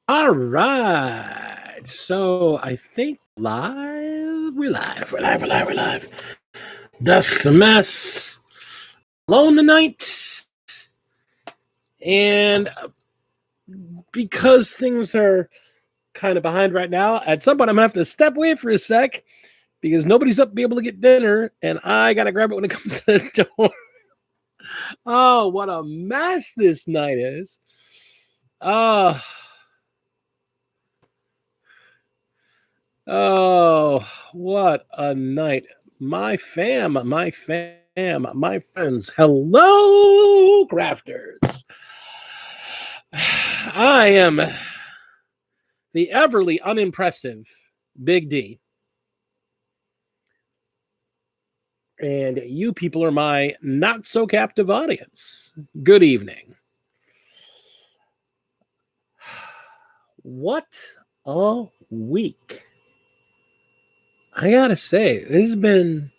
All right. So I think we're live. Dusk's a mess. Alone tonight. And because things are kind of behind right now, at some point I'm gonna have to step away for a sec because nobody's up to be able to get dinner, and I gotta grab it when it comes to the door. Oh, what a mess this night is. Oh, what a night. My friends. Hello, crafters. I am the everly unimpressive Big D. And you people are my not so captive audience. Good evening. What a week. I gotta say, this has been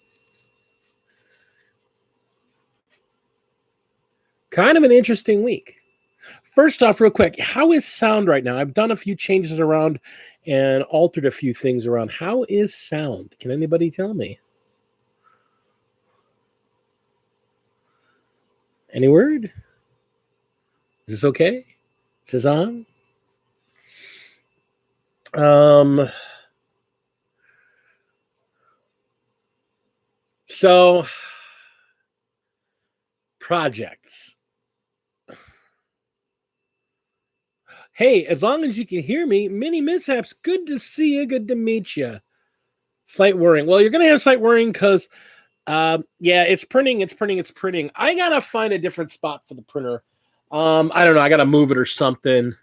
kind of an interesting week. First off, real quick, how is sound right now? I've done a few changes around and altered a few things around. How is sound? Can anybody tell me? Any word? Is this okay? Is this on? So projects. Hey, as long as you can hear me, mini mishaps. Good to see you. Good to meet you. Slight worrying. Well, you're gonna have slight worrying because, yeah, it's printing. I gotta find a different spot for the printer. I don't know. I gotta move it or something.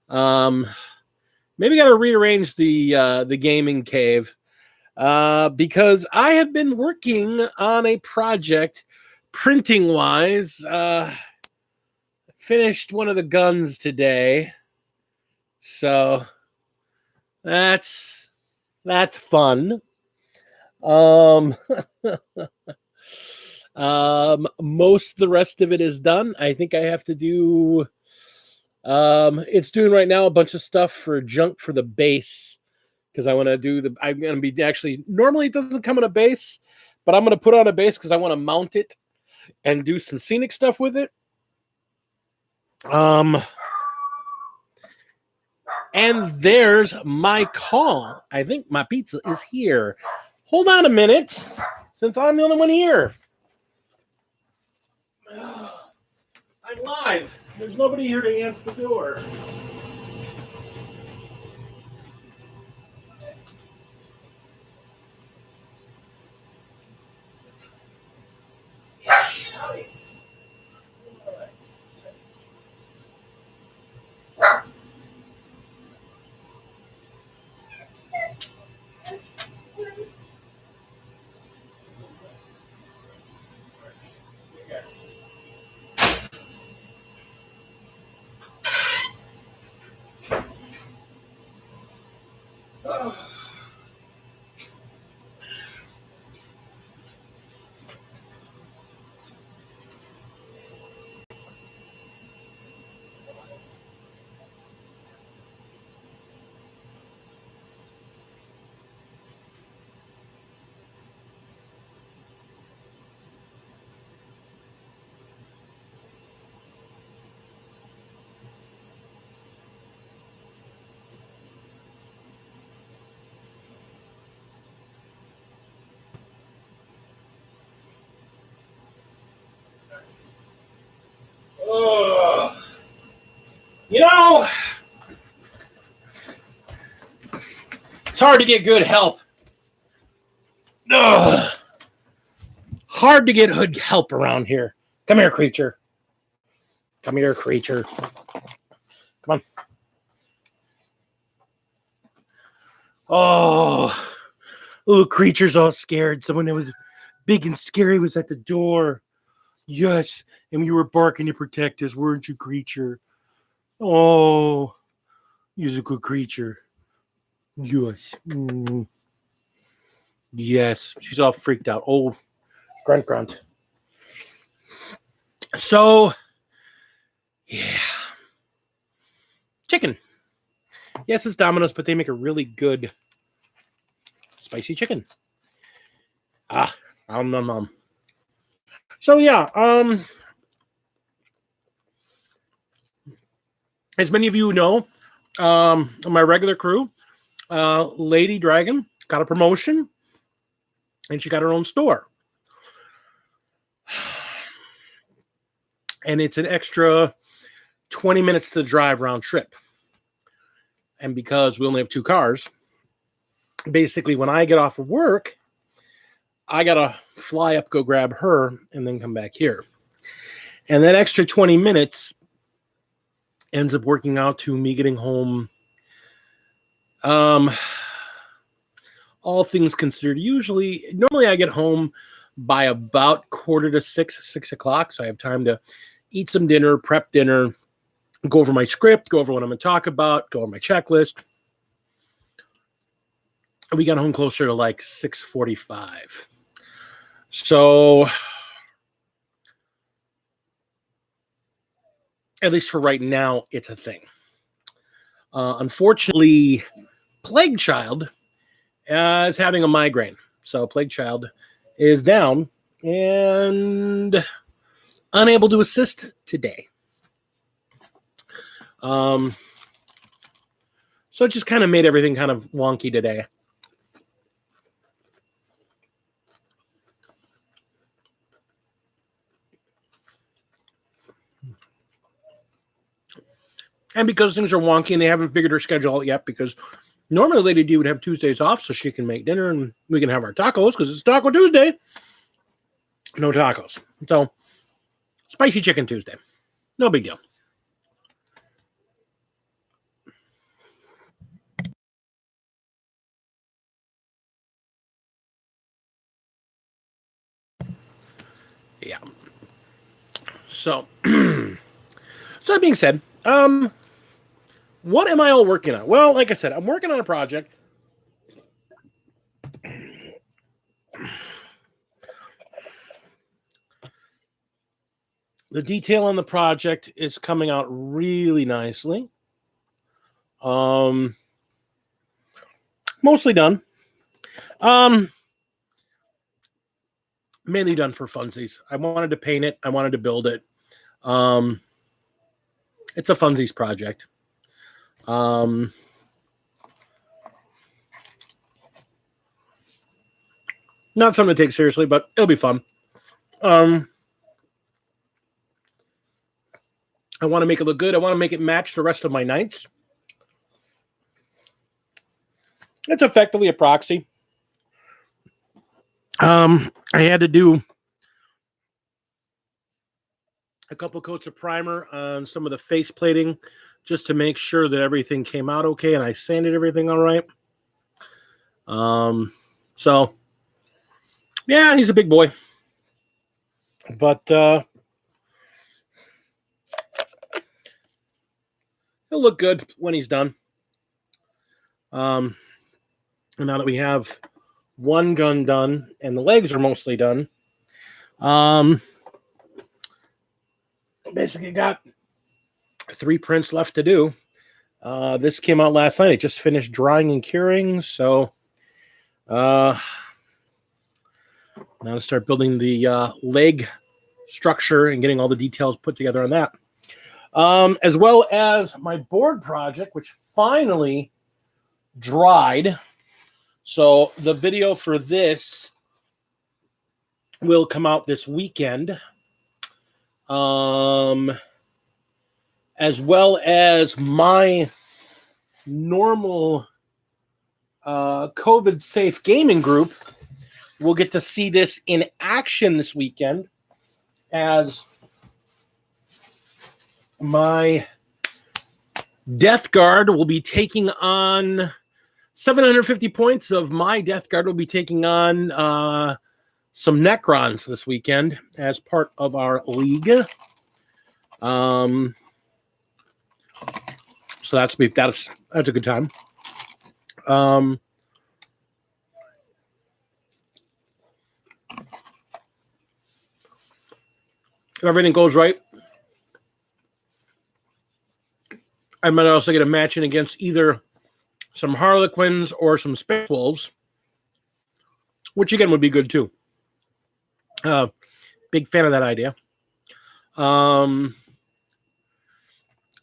Maybe gotta rearrange the gaming cave. Because I have been working on a project printing wise. Finished one of the guns today. So that's fun. Most of the rest of it is done. I think I have to do it's doing right now a bunch of stuff for junk for the base because I'm going to be actually, normally it doesn't come in a base, but I'm going to put on a base because I want to mount it and do some scenic stuff with it. And there's my call. I think my pizza is here. Hold on a minute, since I'm the only one here. I'm live. There's nobody here to answer the door. You know, it's hard to get good help. Hard to get good help around here. Come here, creature. Come here, creature. Come on. Oh, little creature's all scared. Someone that was big and scary was at the door. Yes, and you were barking to protect us, weren't you, creature? Oh, you're a good creature. Yes. Yes, she's all freaked out. Oh, grunt. So, yeah. Chicken. Yes, it's Domino's, but they make a really good spicy chicken. So yeah, as many of you know, my regular crew, Lady Dragon got a promotion, and she got her own store, and it's an extra 20 minutes to drive round trip. And because we only have 2 cars, basically when I get off of work, I gotta fly up, go grab her, and then come back here. And that extra 20 minutes ends up working out to me getting home, all things considered, normally I get home by about 5:45, 6 o'clock. So I have time to eat some dinner, prep dinner, go over my script, go over what I'm going to talk about, go over my checklist. We got home closer to like 6:45. So at least for right now, it's a thing. Unfortunately, Plague Child is having a migraine. So Plague Child is down and unable to assist today. So it just kind of made everything kind of wonky today. And because things are wonky and they haven't figured her schedule out yet, because normally Lady D would have Tuesdays off so she can make dinner and we can have our tacos because it's Taco Tuesday. No tacos. So, spicy chicken Tuesday. No big deal. Yeah. So, so that being said, what am I all working on? Well, like I said, I'm working on a project. The detail on the project is coming out really nicely. Mostly done. Mainly done for funsies. I wanted to paint it. I wanted to build it. It's a funsies project. Not something to take seriously, but it'll be fun. I want to make it look good. I want to make it match the rest of my nights. It's effectively a proxy. I had to do a couple coats of primer on some of the face plating just to make sure that everything came out okay, and I sanded everything all right. So yeah, he's a big boy, but he'll look good when he's done. And now that we have one gun done and the legs are mostly done, basically got 3 prints left to do. This came out last night. It just finished drying and curing, so now to start building the leg structure and getting all the details put together on that. As well as my board project, which finally dried. So the video for this will come out this weekend. As well as my normal COVID-safe gaming group will get to see this in action this weekend as my Death Guard will be taking on 750 points of my Death Guard will be taking on some Necrons this weekend as part of our league. So that's a good time. if everything goes right, I might also get a match in against either some Harlequins or some Space Wolves, which again would be good too. Big fan of that idea. I'm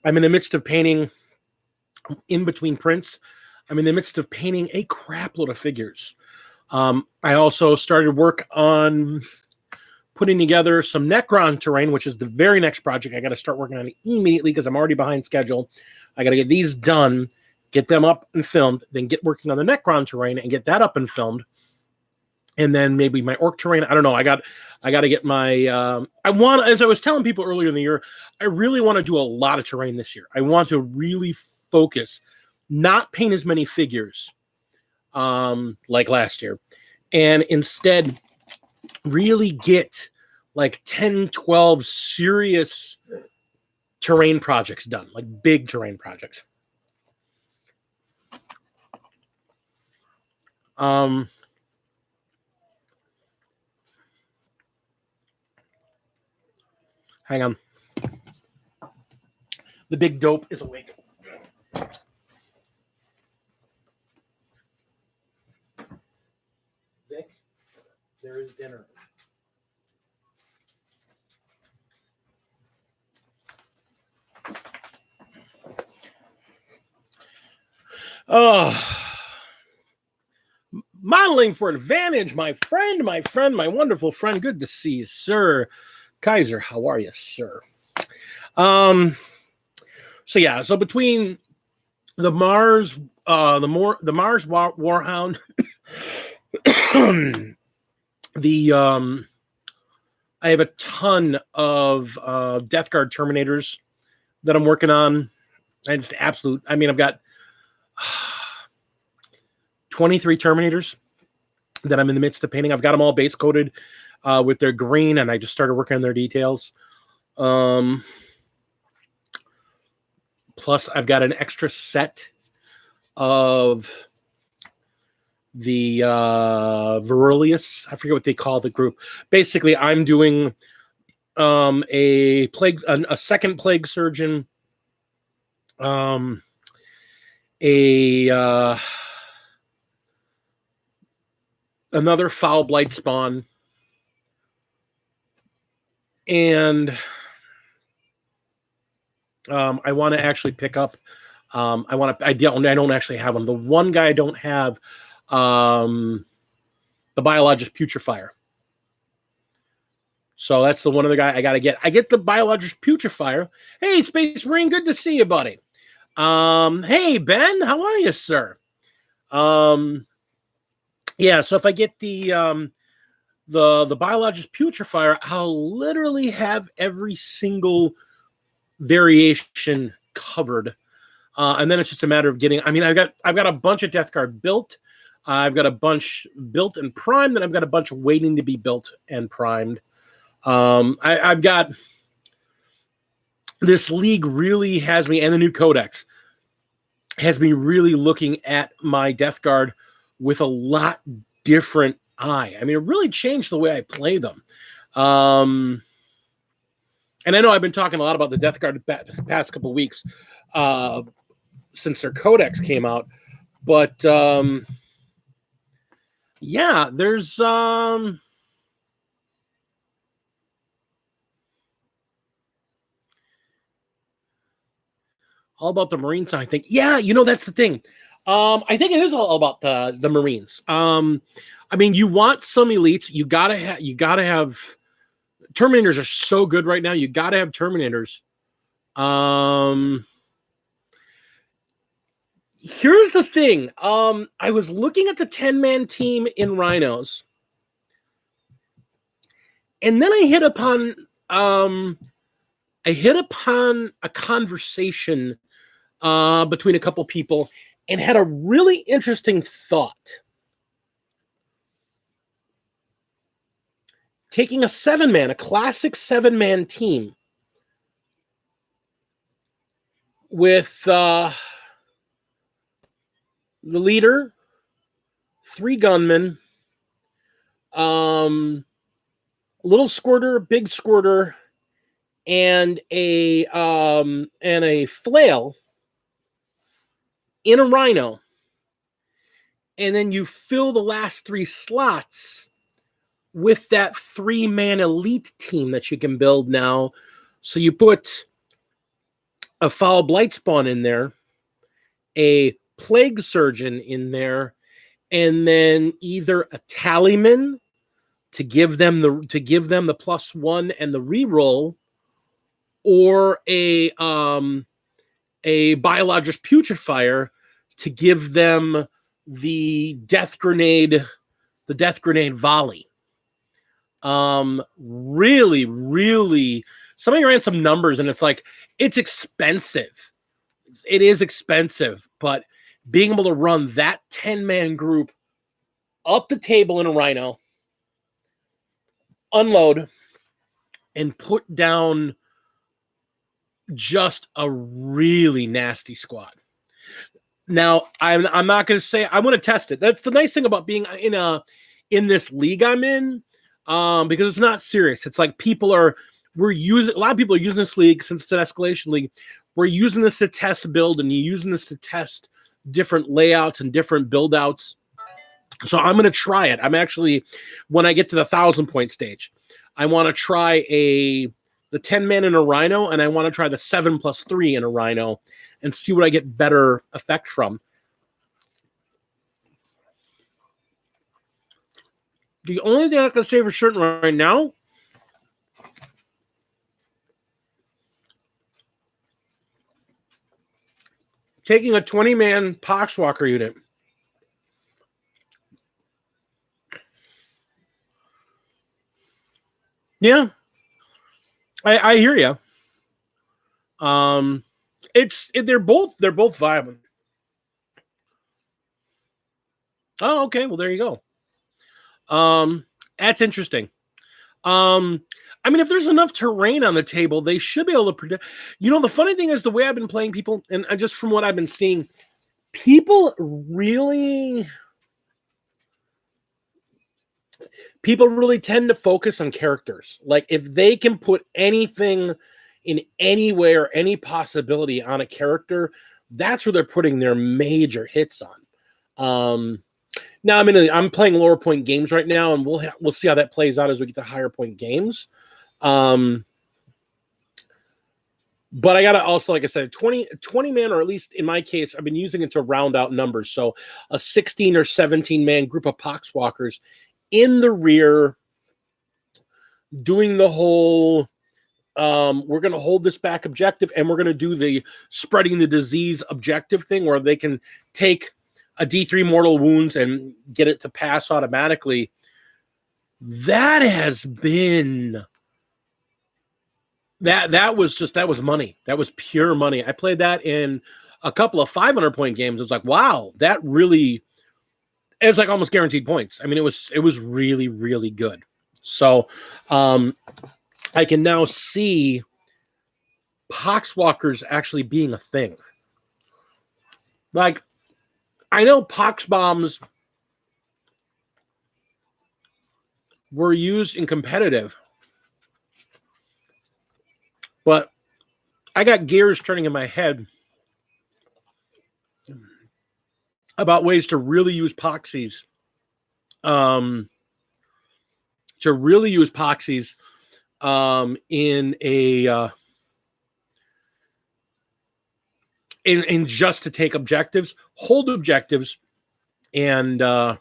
in the midst of painting in between prints. I'm in the midst of painting a crap load of figures. I also started work on putting together some Necron terrain, which is the very next project I got to start working on immediately because I'm already behind schedule. I got to get these done, get them up and filmed, then get working on the Necron terrain and get that up and filmed. And then maybe my orc terrain. I don't know. I got to get my. As I was telling people earlier in the year, I really want to do a lot of terrain this year. I want to really focus, not paint as many figures, like last year, and instead really get like 10, 12 serious terrain projects done, like big terrain projects. Hang on. The big dope is awake. Vic, there is dinner. Oh, modeling for advantage, my friend, my wonderful friend. Good to see you, sir. Kaiser, how are you, sir? So yeah, so between the Mars, the Mars Warhound, I have a ton of Death Guard Terminators that I'm working on. And just absolute. I mean, I've got 23 Terminators that I'm in the midst of painting. I've got them all base coated with their green, and I just started working on their details. Plus, I've got an extra set of the Verilius. I forget what they call the group. Basically, I'm doing a second plague surgeon, another foul blight spawn, and I want to actually pick up. I don't actually have them. The one guy I don't have, the Biologist Putrefier. So that's the one other guy I got to get. I get the Biologist Putrefier. Hey, Space Marine, good to see you, buddy. Hey, Ben, how are you, sir? Yeah, so if I get the Biologist Putrefier, I'll literally have every single variation covered. And then it's just a matter of getting. I mean, I've got a bunch of Death Guard built. I've got a bunch built and primed, and I've got a bunch waiting to be built and primed. I've got this league really has me, and the new codex has me really looking at my Death Guard with a lot different eye. I mean, it really changed the way I play them. And I know I've been talking a lot about the Death Guard the past couple of weeks since their codex came out, but yeah, there's all about the Marines. I think, yeah, that's the thing. I think it is all about the Marines. I mean, you want some elites. You gotta have. Terminators are so good right now. You gotta have Terminators. Here's the thing. I was looking at the 10-man team in Rhinos, and then I hit upon a conversation between a couple people and had a really interesting thought. Taking a classic 7-man team with the leader, 3 gunmen, little squirter, big squirter, and a flail in a rhino, and then you fill the last 3 slots with that 3-man elite team that you can build now. So you put a foul blight spawn in there, a plague surgeon in there, and then either a tallyman to give them the +1 and the reroll, or a biologist putrefier to give them the death grenade volley. Really, really, somebody ran some numbers, and it's like, it's expensive. It is expensive, but being able to run that 10-man group up the table in a rhino, unload, and put down just a really nasty squad. Now, I'm not going to say I want to test it. That's the nice thing about being in this league I'm in, because it's not serious. It's like a lot of people are using this league since it's an escalation league. We're using this to test build, and you're using this to test different layouts and different build outs. So I'm going to try it. I'm actually, when I get to the 1,000-point stage, I want to try the 10-man in a rhino, and I want to try the 7+3 in a rhino and see what I get better effect from. The only thing I can say for certain right now, taking a 20-man Poxwalker unit, yeah, I hear you. They're both viable. Oh, okay. Well, there you go. That's interesting. I mean, if there's enough terrain on the table, they should be able to predict. You know, the funny thing is, the way I've been playing people, and just from what I've been seeing, people really tend to focus on characters. Like, if they can put anything in any way or any possibility on a character, that's where they're putting their major hits on. Now I'm playing lower point games right now, and we'll see how that plays out as we get to higher point games. But I gotta also, like I said, 20 man, or at least in my case, I've been using it to round out numbers. So a 16 or 17 man group of Poxwalkers in the rear, doing the whole we're going to hold this back objective, and we're going to do the spreading the disease objective thing, where they can take a D3 mortal wounds and get it to pass automatically. That has been that was money. That was pure money. I played that in a couple of 500-point games. It's like, wow, that really, it's like almost guaranteed points. I mean, it was really, really good. So I can now see Poxwalkers actually being a thing. Like, I know pox bombs were used in competitive, but I got gears turning in my head about ways to really use poxies. In a in just to take objectives, hold objectives, and well,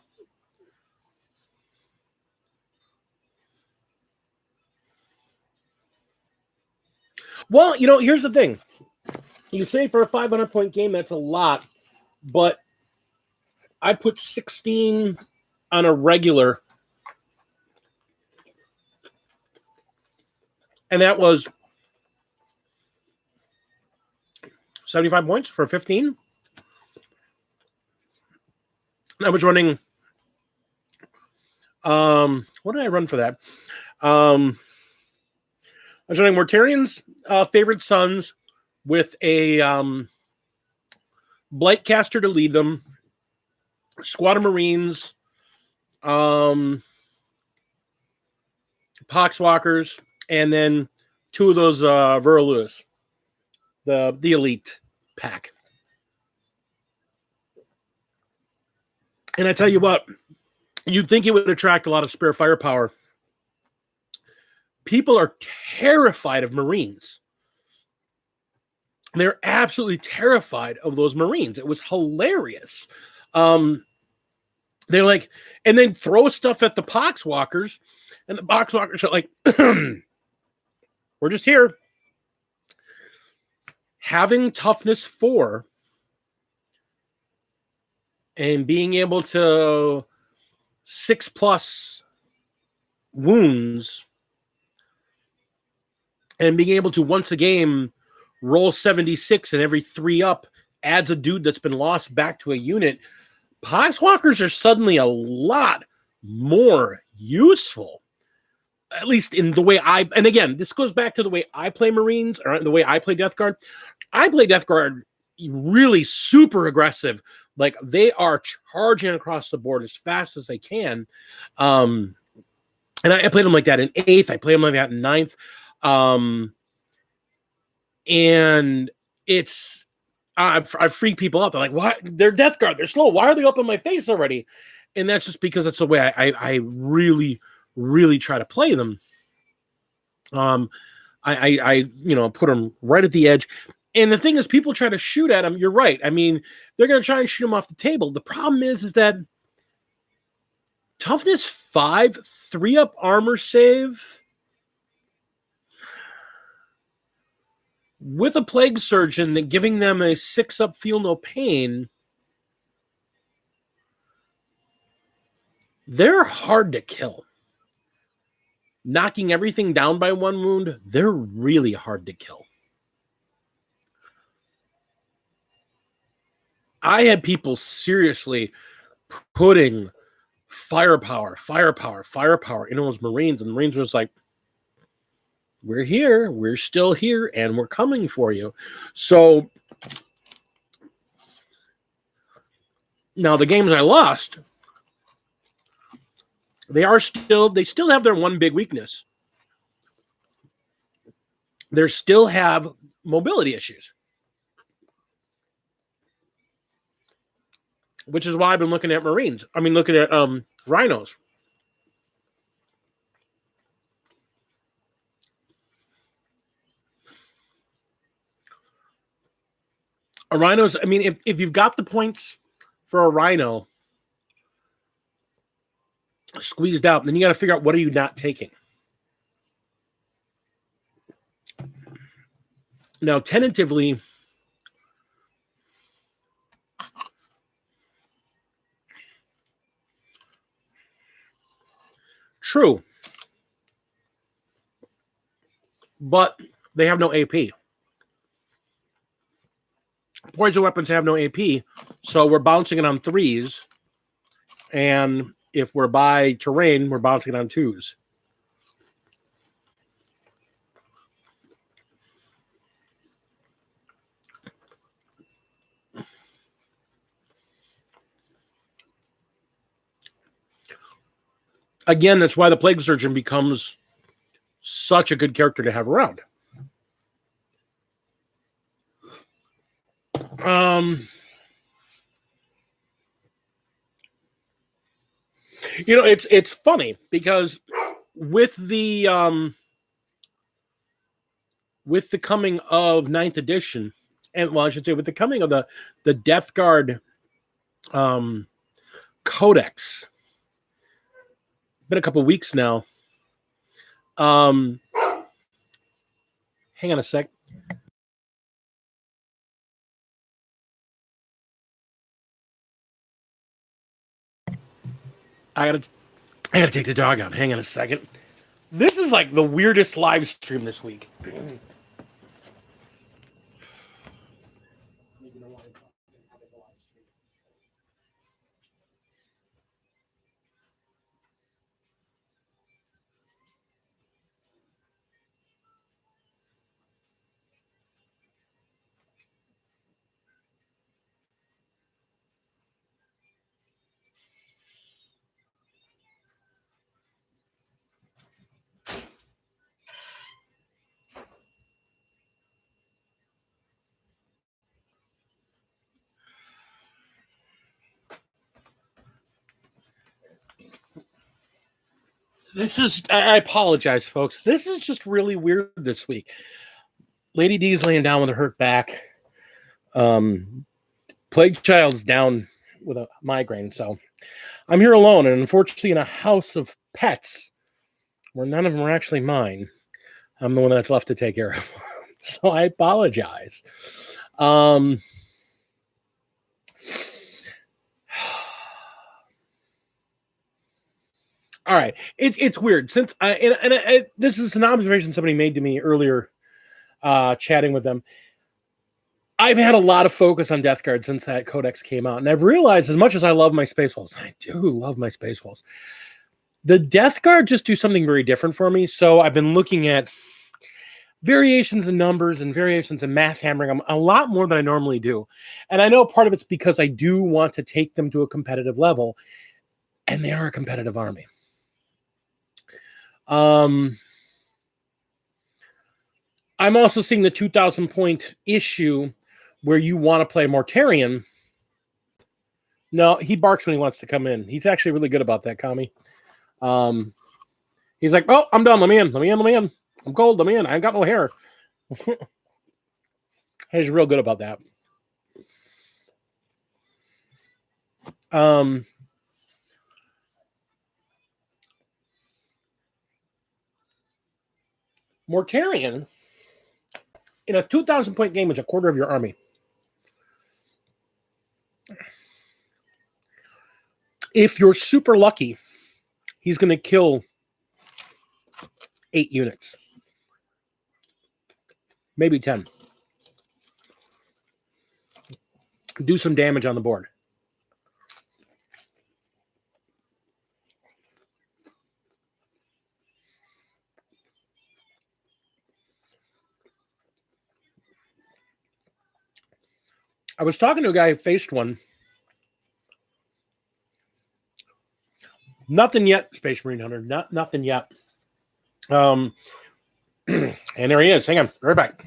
you know, here's the thing. You say for a 500-point game, that's a lot, but I put 16 on a regular, and that was 75 points for 15. I was running, what did I run for that? I was running Mortarian's favorite sons with a Blightcaster to lead them, squad of Marines, Poxwalkers, and then 2 of those Verulus, the elite pack. And I tell you what, you'd think it would attract a lot of spare firepower. People are terrified of Marines. They're absolutely terrified of those Marines. It was hilarious. They're like, and then throw stuff at the Poxwalkers, and the Poxwalkers are like, we're just here. Having toughness 4 and being able to 6+ wounds and being able to once a game roll 76 and every 3 up adds a dude that's been lost back to a unit. Poxwalkers are suddenly a lot more useful, at least in the way and again, this goes back to the way I play Marines or the way I play Death Guard. I play Death Guard really super aggressive. Like they are charging across the board as fast as they can. And I played them like that in 8th. I played them like that in 9th. And it's, I freak people out. They're like, "Why? They're Death Guard. They're slow. Why are they up in my face already?" And that's just because that's the way I really, really try to play them. I put them right at the edge. And the thing is, people try to shoot at them. You're right. I mean, they're going to try and shoot them off the table. The problem is that toughness 5, 3-up armor save with a plague surgeon that giving them a 6-up feel no pain, they're hard to kill. Knocking everything down by 1 wound, they're really hard to kill. I had people seriously putting firepower in those Marines, and the Marines was like, "We're here, we're still here, and we're coming for you." So now the games I lost, they still have their one big weakness. They still have mobility issues, which is why I've been looking at Marines. I mean, looking at Rhinos. A Rhinos, I mean, if you've got the points for a Rhino squeezed out, then you got to figure out what are you not taking. Now, tentatively, true, but they have no AP. Poison weapons have no AP, so we're bouncing it on 3s, and if we're by terrain, we're bouncing it on 2s. Again, that's why the Plague Surgeon becomes such a good character to have around. It's funny because with the coming of 9th edition, and well, I should say with the coming of the Death Guard Codex, been a couple weeks now. Hang on a sec. I gotta take the dog out. Hang on a second. This is like the weirdest live stream this week. This is, I apologize, folks. This is just really weird this week. Lady D is laying down with a hurt back. Plague Child's down with a migraine. So I'm here alone. And unfortunately, in a house of pets where none of them are actually mine, I'm the one that's left to take care of. So I apologize. All right. It's weird since this is an observation somebody made to me earlier, chatting with them. I've had a lot of focus on Death Guard since that codex came out, and I've realized as much as I love my Space Wolves, I do love my Space Wolves, the Death Guard just do something very different for me. So I've been looking at variations in numbers and variations in math hammering them a lot more than I normally do. And I know part of it's because I do want to take them to a competitive level, and they are a competitive army. I'm also seeing the 2,000 point issue where you want to play Mortarion. No, he barks when he wants to come in. He's actually really good about that, Kami. He's like, oh, I'm done. Let me in. I'm cold. Let me in. I ain't got no hair. He's real good about that. Mortarion in a 2,000 point game is a quarter of your army. If you're super lucky, he's going to kill 8 units. Maybe 10. Do some damage on the board. I was talking to a guy who faced one. Nothing yet, Space Marine Hunter. Nothing yet. And there he is. Hang on. Right back.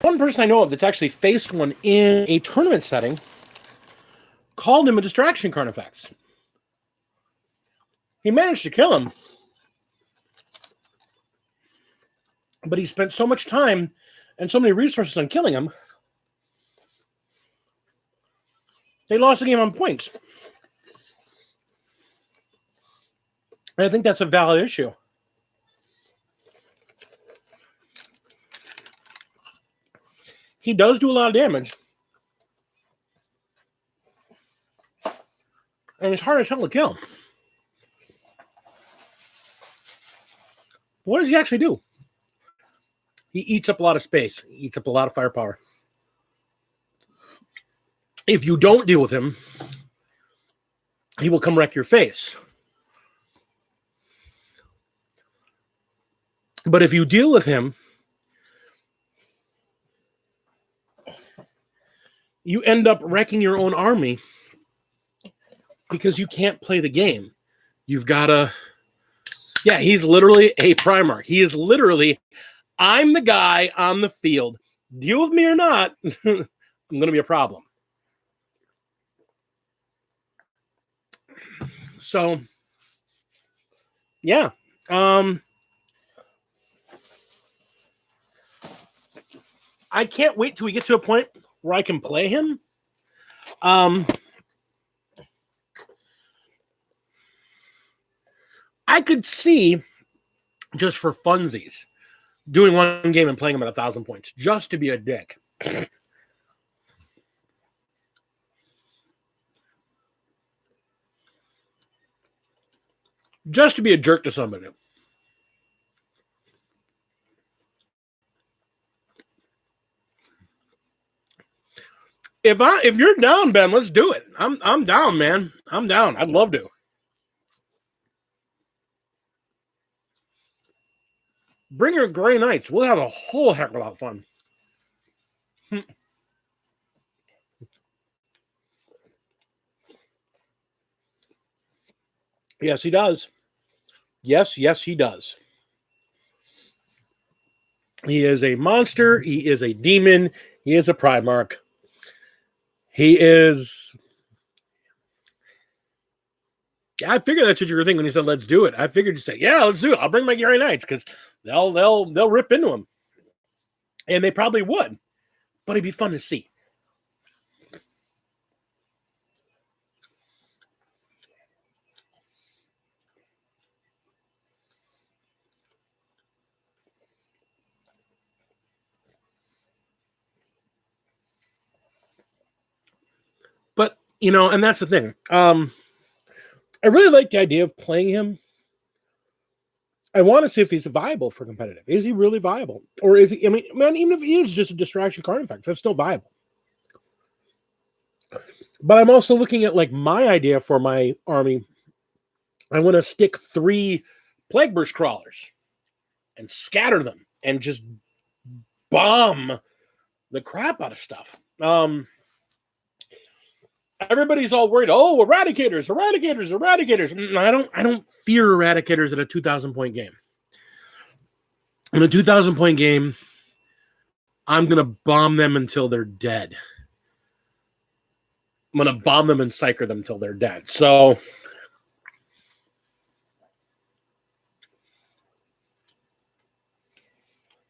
One person I know of that's actually faced one in a tournament setting called him a distraction Carnifex. He managed to kill him, but he spent so much time and so many resources on killing him, they lost the game on points. And I think that's a valid issue. He does do a lot of damage. And it's hard as hell to kill. What does he actually do? He eats up a lot of space. He eats up a lot of firepower. If you don't deal with him, he will come wreck your face. But if you deal with him, you end up wrecking your own army because you can't play the game. You've got to... Yeah, he's literally a Primarch. He is literally, I'm the guy on the field. Deal with me or not, I'm going to be a problem. So, yeah. I can't wait till we get to a point where I can play him. I could see, just for funsies, doing one game and playing him at 1,000 points, just to be a dick. Just to be a jerk to somebody. If you're down, Ben, let's do it. I'm down, man. I'm down. I'd love to. Bring your Gray Knights. We'll have a whole heck of a lot of fun. Yes, he does. Yes, he does. He is a monster. He is a demon. He is a Primarch. He is. Yeah, I figured that's what you were thinking when you said let's do it. I figured you say, yeah, let's do it. I'll bring my Gary Knights because they'll rip into him. And they probably would. But it'd be fun to see. But and that's the thing. I really like the idea of playing him. I want to see if he's viable for competitive. Is he really viable? Or is he, man, even if he is just a distraction card effect, that's still viable. But I'm also looking at like my idea for my army. I want to stick 3 Plague Burst Crawlers and scatter them and just bomb the crap out of stuff. Everybody's all worried. Oh, eradicators. I don't fear eradicators at a 2,000 point game. In a 2,000 point game, I'm gonna bomb them until they're dead. I'm gonna bomb them and psycher them until they're dead. So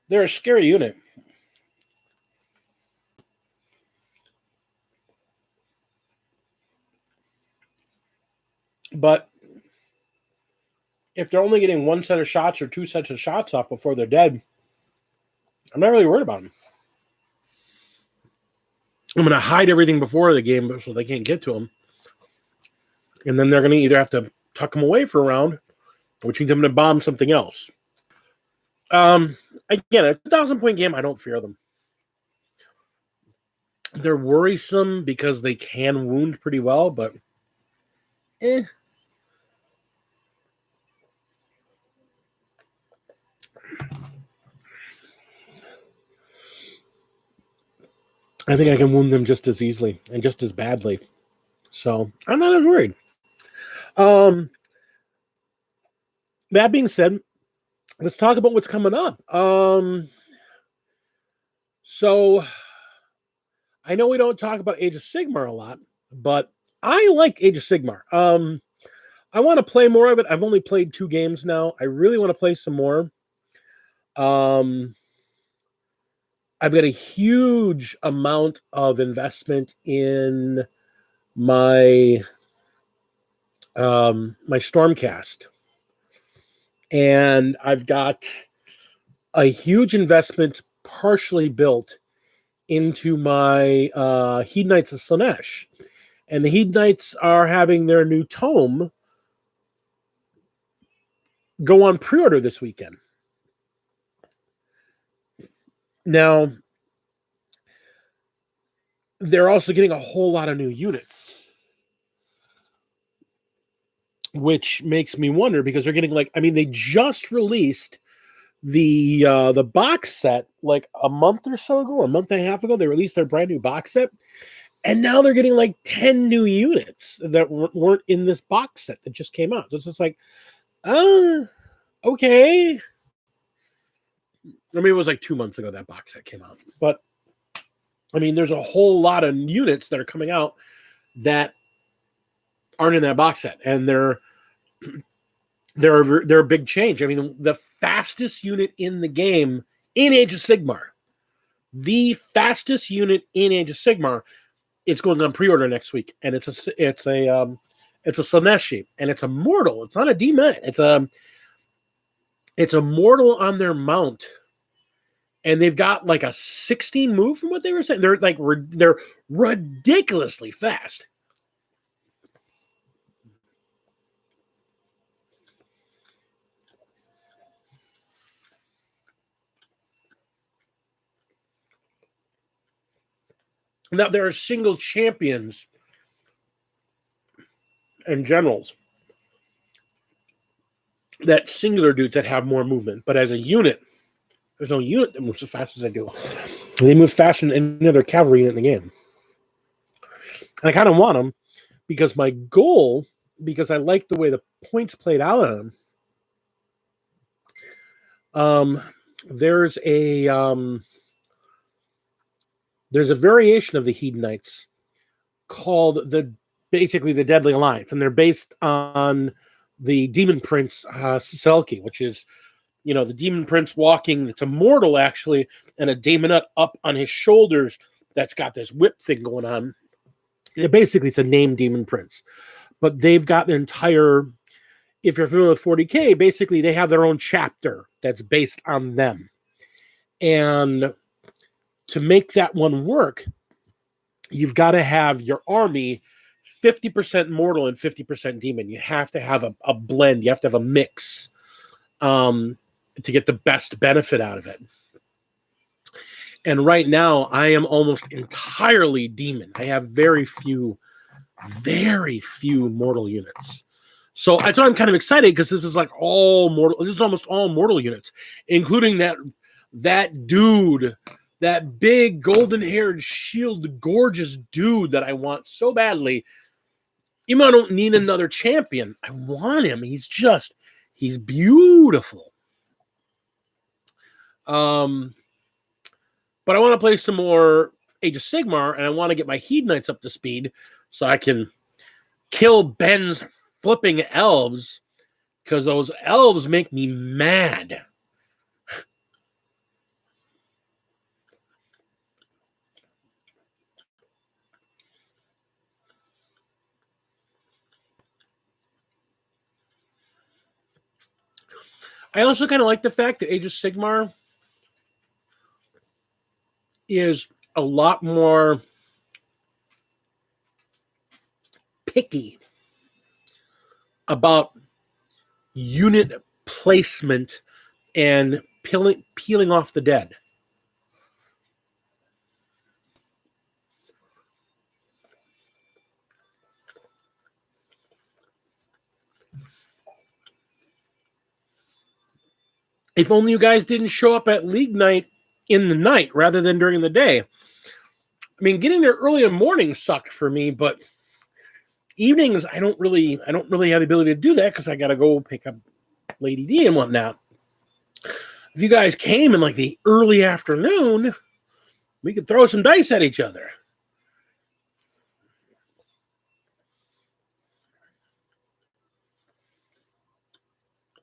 they're a scary unit. But if they're only getting 1 set of shots or 2 sets of shots off before they're dead, I'm not really worried about them. I'm going to hide everything before the game so they can't get to them. And then they're going to either have to tuck them away for a round, which means I'm going to bomb something else. Again, a 2,000 point game, I don't fear them. They're worrisome because they can wound pretty well, but I think I can wound them just as easily and just as badly. So I'm not as worried. That being said, let's talk about what's coming up. So I know we don't talk about Age of Sigmar a lot, but I like Age of Sigmar. I want to play more of it. I've only played 2 games now. I really want to play some more. I've got a huge amount of investment in my my Stormcast, and I've got a huge investment partially built into my Hedonites of Slaanesh. And the Hedonites are having their new tome go on pre-order this weekend. Now, they're also getting a whole lot of new units, which makes me wonder because they're getting they just released the box set like a month or so ago, or a month and a half ago. They released their brand new box set, and now they're getting like 10 new units that weren't in this box set that just came out. So it's just like, okay. It was like 2 months ago that box set came out, but there's a whole lot of units that are coming out that aren't in that box set, and they're a big change. The fastest unit in the game in Age of Sigmar, it's going on pre-order next week, and it's a Slaaneshi, and it's a mortal. It's not a demon. It's a mortal on their mount. And they've got like a 16 move from what they were saying. They're ridiculously fast. Now, there are single champions and generals that singular dudes that have more movement, but as a unit, there's no unit that moves as fast as they do. They move faster than any other cavalry unit in the game. And I kind of want them because my goal, because I like the way the points played out on them. There's a variation of the Hedonites called basically the Deadly Alliance, and they're based on the Demon Prince Selkie, which is, the Demon Prince walking. It's immortal actually, and a daemonette up on his shoulders that's got this whip thing going on. Basically, it's a named Demon Prince, but they've got an entire. If you're familiar with 40K, basically they have their own chapter that's based on them, and to make that one work, you've got to have your army 50% mortal and 50% demon. You have to have a blend. You have to have a mix to get the best benefit out of it. And right now, I am almost entirely demon. I have very few mortal units. So that's why I'm kind of excited, because this is like all mortal. This is almost all mortal units, including that dude, that big golden-haired shield, gorgeous dude that I want so badly. Even though I don't need another champion, I want him. He's beautiful. But I want to play some more Age of Sigmar, and I want to get my Hedonites up to speed so I can kill Ben's flipping elves, because those elves make me mad. I also kind of like the fact that Age of Sigmar is a lot more picky about unit placement and peeling off the dead. If only you guys didn't show up at League Night in the night rather than during the day. I mean, getting there early in the morning sucked for me, but evenings I don't really have the ability to do that because I got to go pick up Lady D and whatnot. If you guys came in like the early afternoon, we could throw some dice at each other.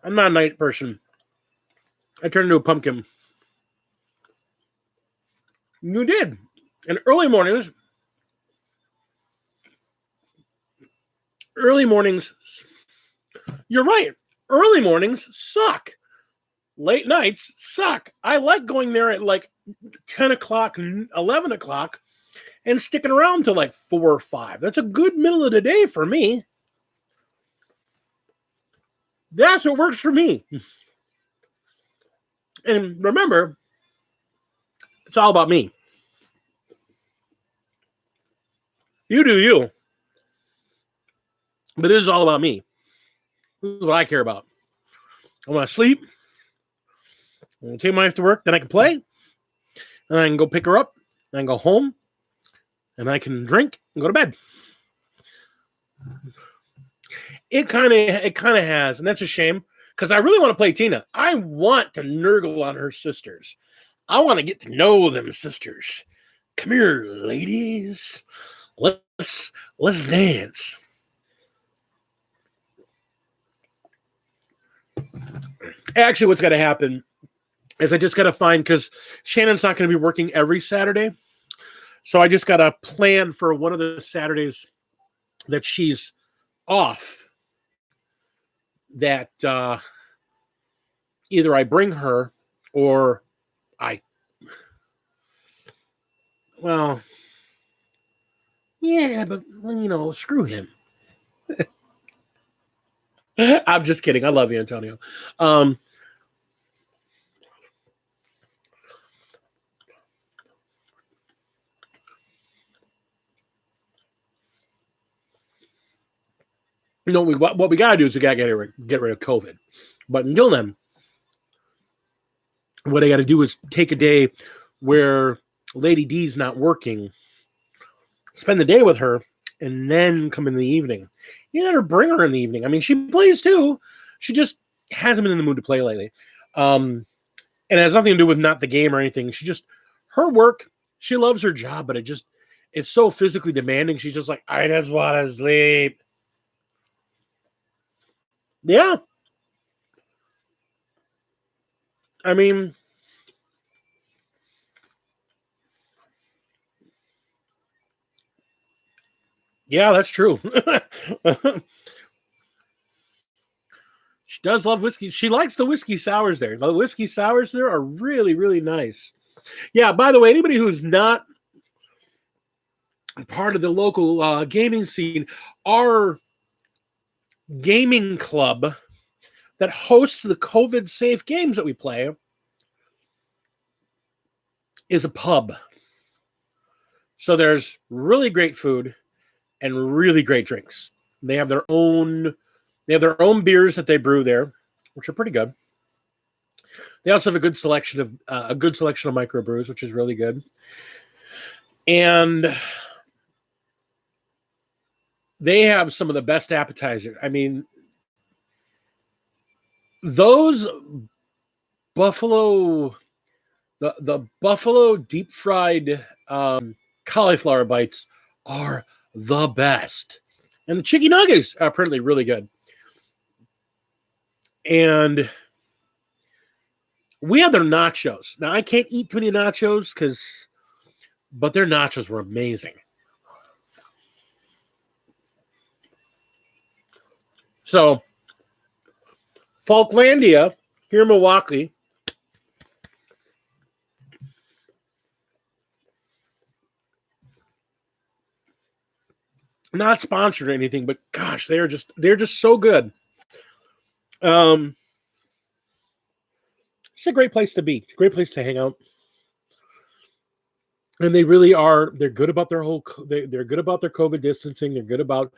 I'm not a night person. I turned into a pumpkin. You did. And early mornings, you're right. Early mornings suck. Late nights suck. I like going there at like 10 o'clock, 11 o'clock, and sticking around till like 4 or 5. That's a good middle of the day for me. That's what works for me. And remember, it's all about me. You do you. But it is all about me. This is what I care about. I want to sleep. I want to take my wife to work. Then I can play. And I can go pick her up. And I can go home. And I can drink and go to bed. It kind of has. And that's a shame. Because I really want to play Tina. I want to nurgle on her sisters. I want to get to know them sisters. Come here, ladies. Let's dance. Actually, what's got to happen is I just got to find, because Shannon's not going to be working every Saturday. So I just got to plan for one of the Saturdays that she's off, that either I bring her or yeah, but screw him. I'm just kidding. I love you, Antonio. what we got to do is we got to get rid of COVID. But until then, what I got to do is take a day where Lady D's not working, spend the day with her, and then come in the evening. You got to bring her in the evening. I mean, she plays too. She just hasn't been in the mood to play lately. And it has nothing to do with not the game or anything. She just, her work, she loves her job, but it's so physically demanding. She's just like, I just want to sleep. Yeah. I mean, yeah, that's true. She does love whiskey. She likes the whiskey sours there. The whiskey sours there are really, really nice. Yeah, by the way, anybody who's not part of the local gaming scene, our gaming club that hosts the COVID safe games that we play is a pub. So there's really great food and really great drinks. They have their own beers that they brew there, which are pretty good. They also have a good selection of microbrews, which is really good. And they have some of the best appetizers. I mean, those buffalo, the buffalo deep fried cauliflower bites are the best. And the chicken nuggets are apparently really good. And we had their nachos. Now, I can't eat too many nachos but their nachos were amazing. So, Falklandia here in Milwaukee, not sponsored or anything, but gosh, they're just so good. It's a great place to be. It's a great place to hang out. And they really are. They're good about their they're good about their COVID distancing. They're good about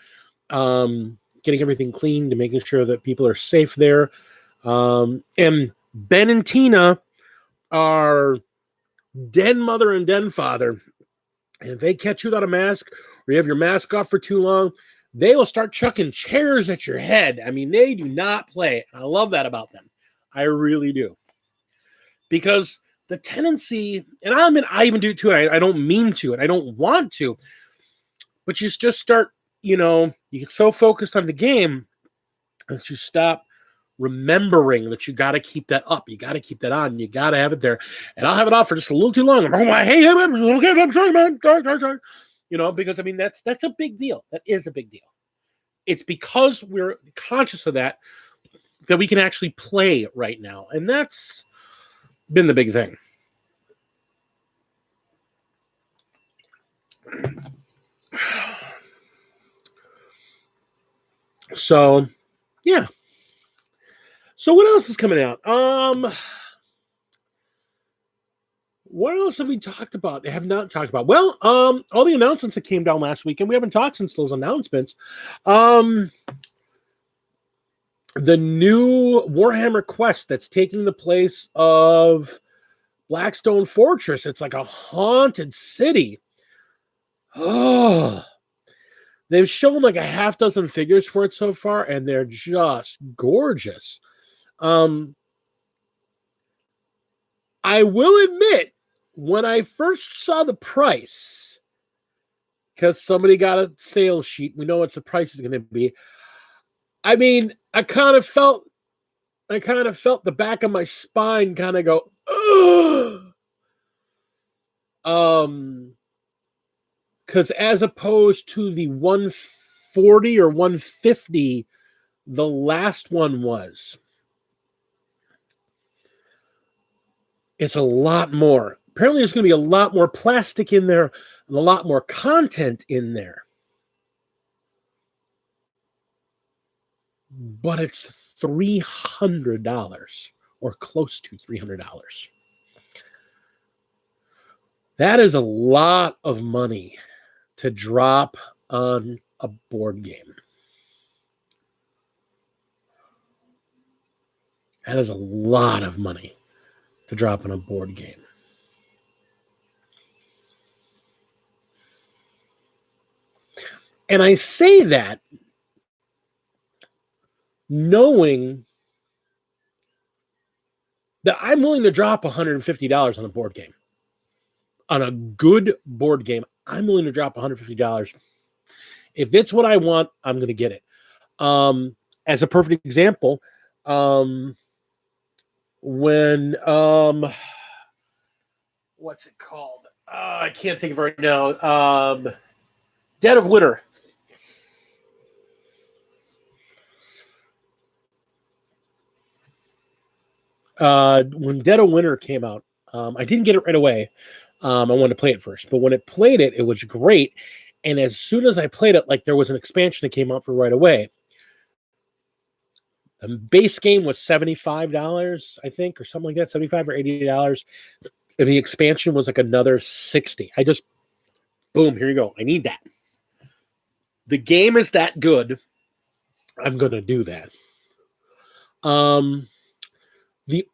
getting everything clean, to making sure that people are safe there. And Ben and Tina are den mother and den father. And if they catch you without a mask, or you have your mask off for too long, they will start chucking chairs at your head. I mean, they do not play. I love that about them. I really do. Because the tendency, and I even do it too. I don't mean to, and I don't want to, but you just start, you get so focused on the game that you stop remembering that you got to keep that up. You got to keep that on. You got to have it there. And I'll have it off for just a little too long. Hey, okay, I'm sorry, man. Sorry. Because I mean, that's a big deal. That is a big deal. It's because we're conscious of that we can actually play right now. And that's been the big thing. So, yeah. So what else is coming out? What else have we talked about? Have not talked about. Well, all the announcements that came down last week, and we haven't talked since those announcements. The new Warhammer quest that's taking the place of Blackstone Fortress. It's like a haunted city. Oh, they've shown like a half dozen figures for it so far, and they're just gorgeous. I will admit, when I first saw the price, because somebody got a sales sheet, we know what the price is going to be. I mean, I kind of felt the back of my spine kind of go, ugh. Because as opposed to the 140 or 150, the last one was. It's a lot more. Apparently, there's going to be a lot more plastic in there and a lot more content in there. But it's $300 or close to $300. That is a lot of money to drop on a board game. That is a lot of money to drop on a board game. And I say that knowing that I'm willing to drop $150 on a board game. On a good board game, I'm willing to drop $150. If it's what I want, I'm going to get it. As a perfect example, when what's it called? I can't think of it right now. Dead of Winter. When Dead of Winter came out, I didn't get it right away. I wanted to play it first, but when it played it, it was great. And as soon as I played it, like there was an expansion that came out for right away. The base game was $75, I think, or something like that, $75 or $80. And the expansion was like another $60. I just, boom, here you go. I need that. The game is that good. I'm going to do that. The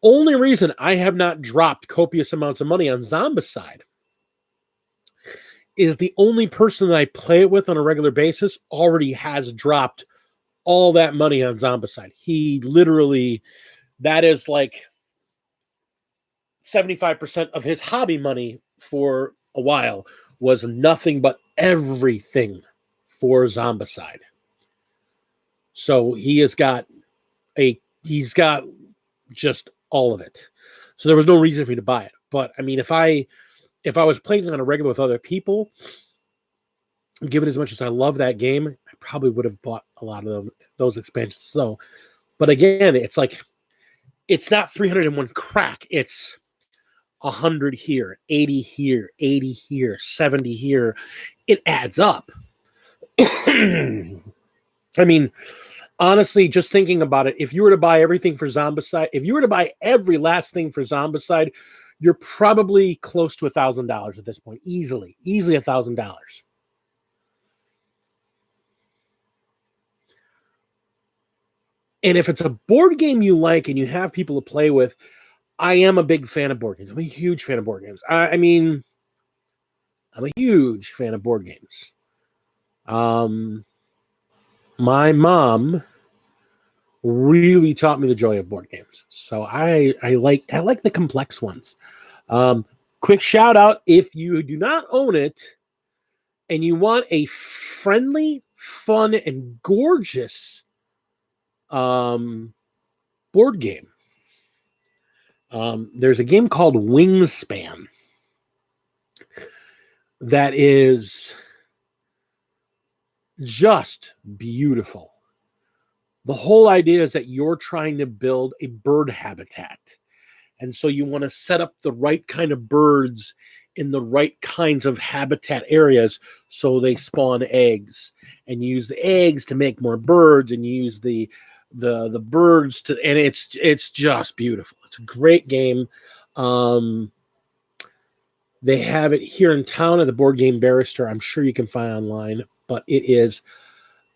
only reason I have not dropped copious amounts of money on Zombicide is the only person that I play it with on a regular basis already has dropped all that money on Zombicide. He literally, that is like 75% of his hobby money for a while was nothing but everything for Zombicide. So he's got just all of it. So there was no reason for me to buy it. But I mean, if I was playing on a regular with other people, given as much as I love that game, I probably would have bought a lot of those expansions. So, but again, it's like, it's not 301 crack. It's 100 here, 80 here, 80 here, 70 here. It adds up. I mean, honestly, just thinking about it, if you were to buy everything for Zombicide, if you were to buy every last thing for Zombicide, you're probably close to $1,000 at this point. Easily $1,000. And if it's a board game you like and you have people to play with, I am a big fan of board games. I'm a huge fan of board games. I mean, I'm a huge fan of board games. My mom really taught me the joy of board games. So I like the complex ones. Quick shout out, if you do not own it and you want a friendly, fun, and gorgeous board game, there's a game called Wingspan that is just beautiful. The whole idea is that you're trying to build a bird habitat. And so you want to set up the right kind of birds in the right kinds of habitat areas so they spawn eggs. And you use the eggs to make more birds, and you use the birds to, and it's just beautiful. It's a great game. They have it here in town at the Board Game Barrister. I'm sure you can find it online, but it is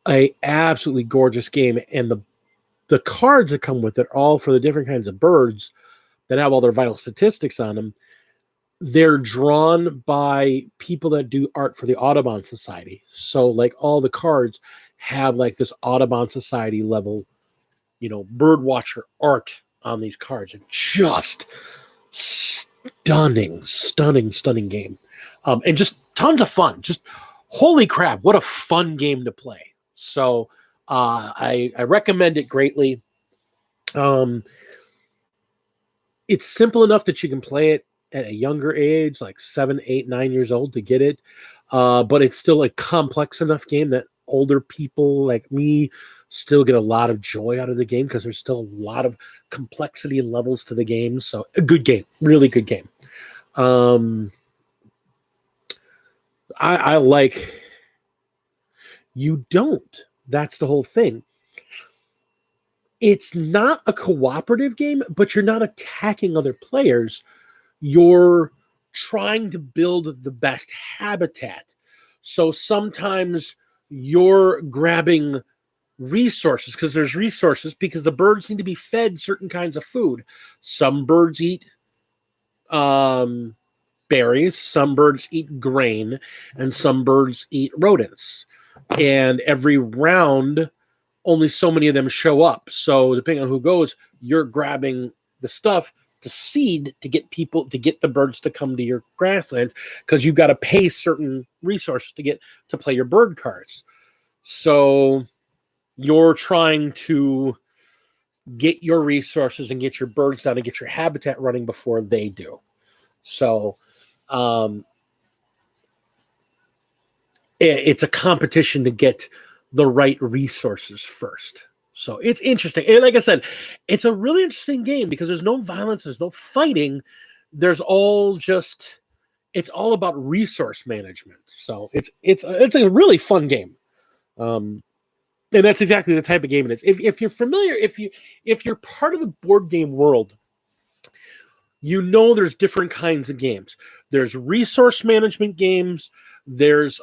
a absolutely gorgeous game. And the cards that come with it, all for the different kinds of birds that have all their vital statistics on them, they're drawn by people that do art for the Audubon Society. So like all the cards have like this Audubon Society level, bird watcher art on these cards. And just stunning game. And just tons of fun. Just holy crap, what a fun game to play. So I recommend it greatly. It's simple enough that you can play it at a younger age, like 7, 8, 9 years old to get it. But it's still a complex enough game that older people like me still get a lot of joy out of the game because there's still a lot of complexity and levels to the game. So a good game, really good game. I like, you don't. That's the whole thing. It's not a cooperative game, but you're not attacking other players. You're trying to build the best habitat. So sometimes you're grabbing resources, because there's resources because the birds need to be fed certain kinds of food. Some birds eat berries, some birds eat grain, and some birds eat rodents. And every round, only so many of them show up. So depending on who goes, you're grabbing the stuff to seed to get the birds to come to your grasslands, because you've got to pay certain resources to play your bird cards. So you're trying to get your resources and get your birds down and get your habitat running before they do. So it's a competition to get the right resources first. So it's interesting. And like I said, it's a really interesting game because there's no violence, there's no fighting. It's all about resource management. So it's a really fun game. And that's exactly the type of game it is. If you're familiar, if you're part of the board game world, you know there's different kinds of games. There's resource management games. There's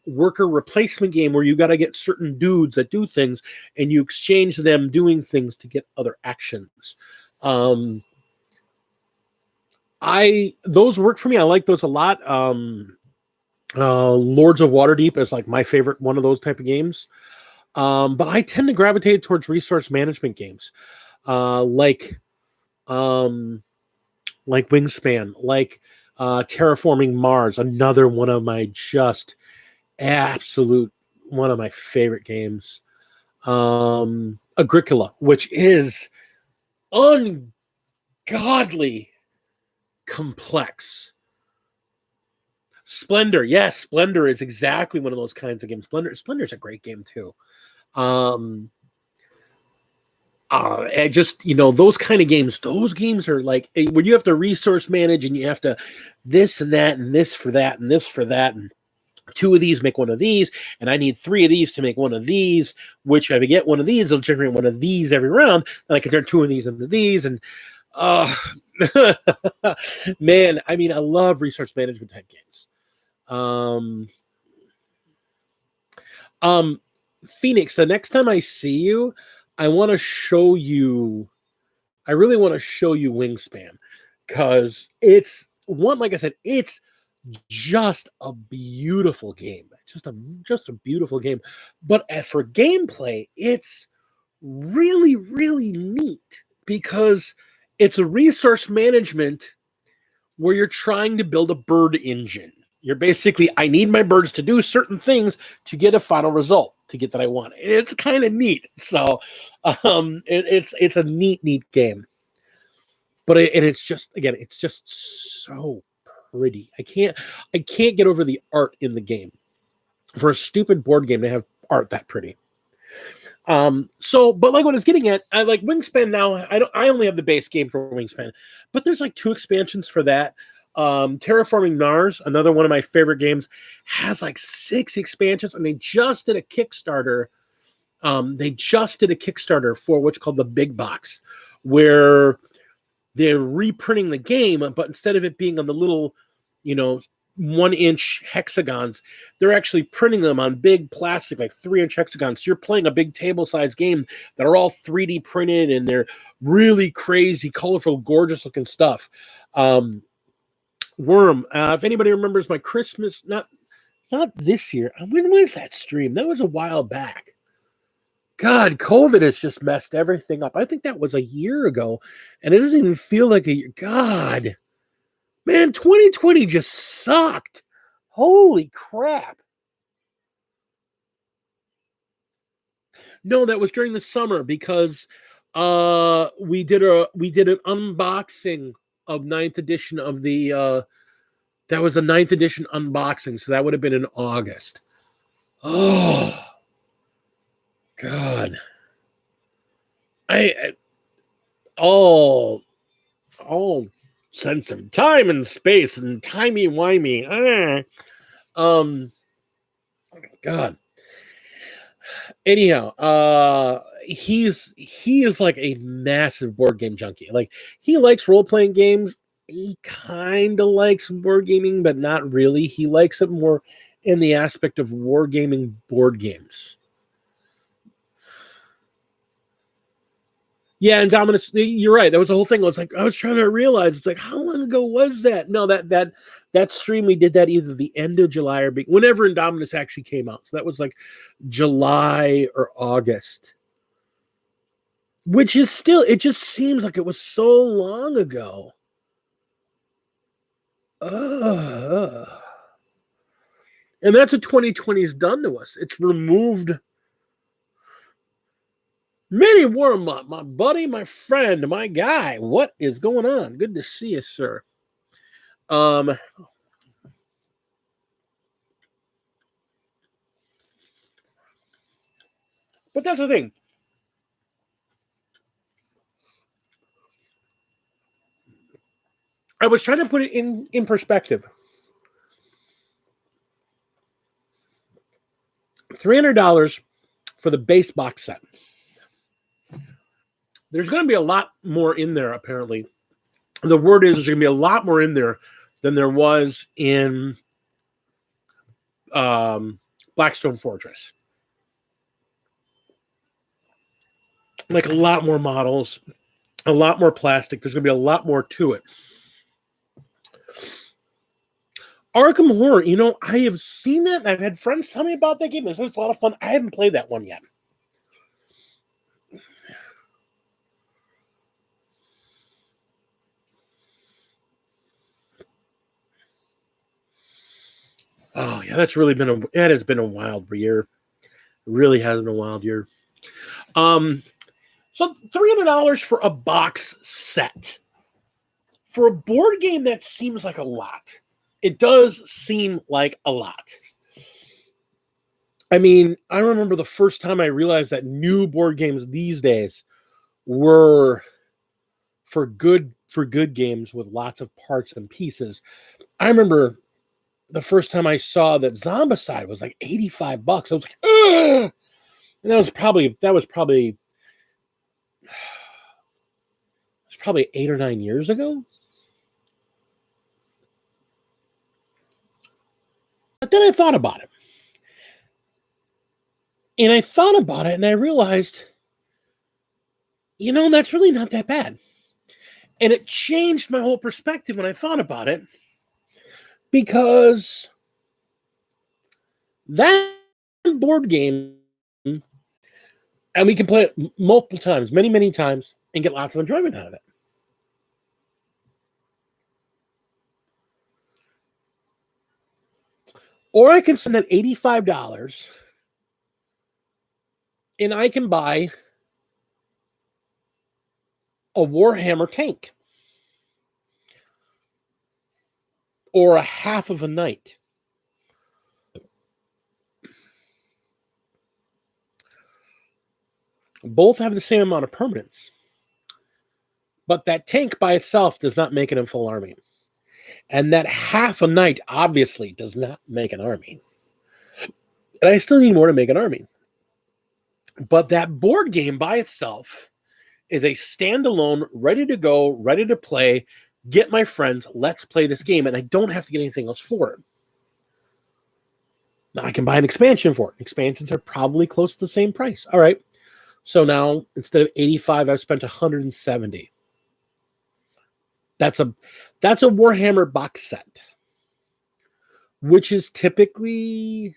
worker replacement game where you got to get certain dudes that do things, and you exchange them doing things to get other actions. Those work for me. I like those a lot. Lords of Waterdeep is like my favorite one of those type of games. But I tend to gravitate towards resource management games, like Wingspan, like Terraforming Mars, another one of my one of my favorite games. Agricola, which is ungodly complex. Splendor, yes, Splendor is exactly one of those kinds of games. Splendor is a great game too. Those kind of games, those games are like when you have to resource manage and you have to this and that and this for that and this for that, and 2 of these make one of these, and I need 3 of these to make one of these, which if I get one of these, it'll generate one of these every round, then I can turn 2 of these into these. And man, I mean, I love resource management type games. Phoenix, the next time I see you, I really want to show you Wingspan, because it's one, like I said, it's just a beautiful game. Just a beautiful game. But for gameplay, it's really, really neat because it's a resource management where you're trying to build a bird engine. You're basically, I need my birds to do certain things to get a final result, to get that I want. It's kind of neat. So it's a neat game. But it's just so pretty. I can't get over the art in the game. For a stupid board game to have art that pretty. But like what I was getting at, I like Wingspan now. I only have the base game for Wingspan, but there's like 2 expansions for that. Terraforming Mars, another one of my favorite games, has like 6 expansions, and they just did a Kickstarter. For what's called the Big Box, where they're reprinting the game, but instead of it being on the little, 1-inch hexagons, they're actually printing them on big plastic, like 3-inch hexagons. So you're playing a big table-sized game that are all 3D printed, and they're really crazy, colorful, gorgeous-looking stuff. Worm, if anybody remembers my Christmas, not this year. When was that stream? That was a while back. God, COVID has just messed everything up. I think that was a year ago, and it doesn't even feel like a year. God, man, 2020 just sucked. Holy crap. No, that was during the summer because we did an unboxing of 9th edition of the that was a 9th edition unboxing, so that would have been in August. Oh God. All sense of time and space and timey-wimey. God. Anyhow, he is like a massive board game junkie. Like, he likes role-playing games. He kind of likes wargaming, but not really. He likes it more in the aspect of wargaming board games. Yeah, and Dominus, you're right. That was the whole thing. I was like, I was trying to realize, it's like, how long ago was that? No, that stream, we did that either the end of July or whenever Indominus actually came out. So that was like July or August, which is still, it just seems like it was so long ago. And that's what 2020 has done to us. It's removed Many Warm Up, my buddy, my friend, my guy. What is going on? Good to see you, sir. But that's the thing. I was trying to put it in perspective. $300 for the base box set. There's going to be a lot more in there, apparently. The word is there's going to be a lot more in there than there was in Blackstone Fortress. Like a lot more models, a lot more plastic. There's going to be a lot more to it. Arkham Horror, I have seen that. I've had friends tell me about that game. It's a lot of fun. I haven't played that one yet. Oh yeah, that has been a wild year. It really has been a wild year. So $300 for a box set. For a board game, that seems like a lot. It does seem like a lot. I mean, I remember the first time I realized that new board games these days were for good games with lots of parts and pieces. I remember the first time I saw that Zombicide was like $85. I was like, ugh! And that was probably 8 or 9 years ago. But then I thought about it. And I thought about it and I realized, that's really not that bad. And it changed my whole perspective when I thought about it, because that board game, and we can play it multiple times, many, many times, and get lots of enjoyment out of it. Or I can spend that $85 and I can buy a Warhammer tank or a half of a knight. Both have the same amount of permanence, but that tank by itself does not make it a full army. And that half a knight obviously does not make an army. And I still need more to make an army. But that board game by itself is a standalone, ready to go, ready to play. Get my friends, let's play this game. And I don't have to get anything else for it. Now I can buy an expansion for it. Expansions are probably close to the same price. All right. So now instead of 85, I've spent 170. That's a Warhammer box set, which is typically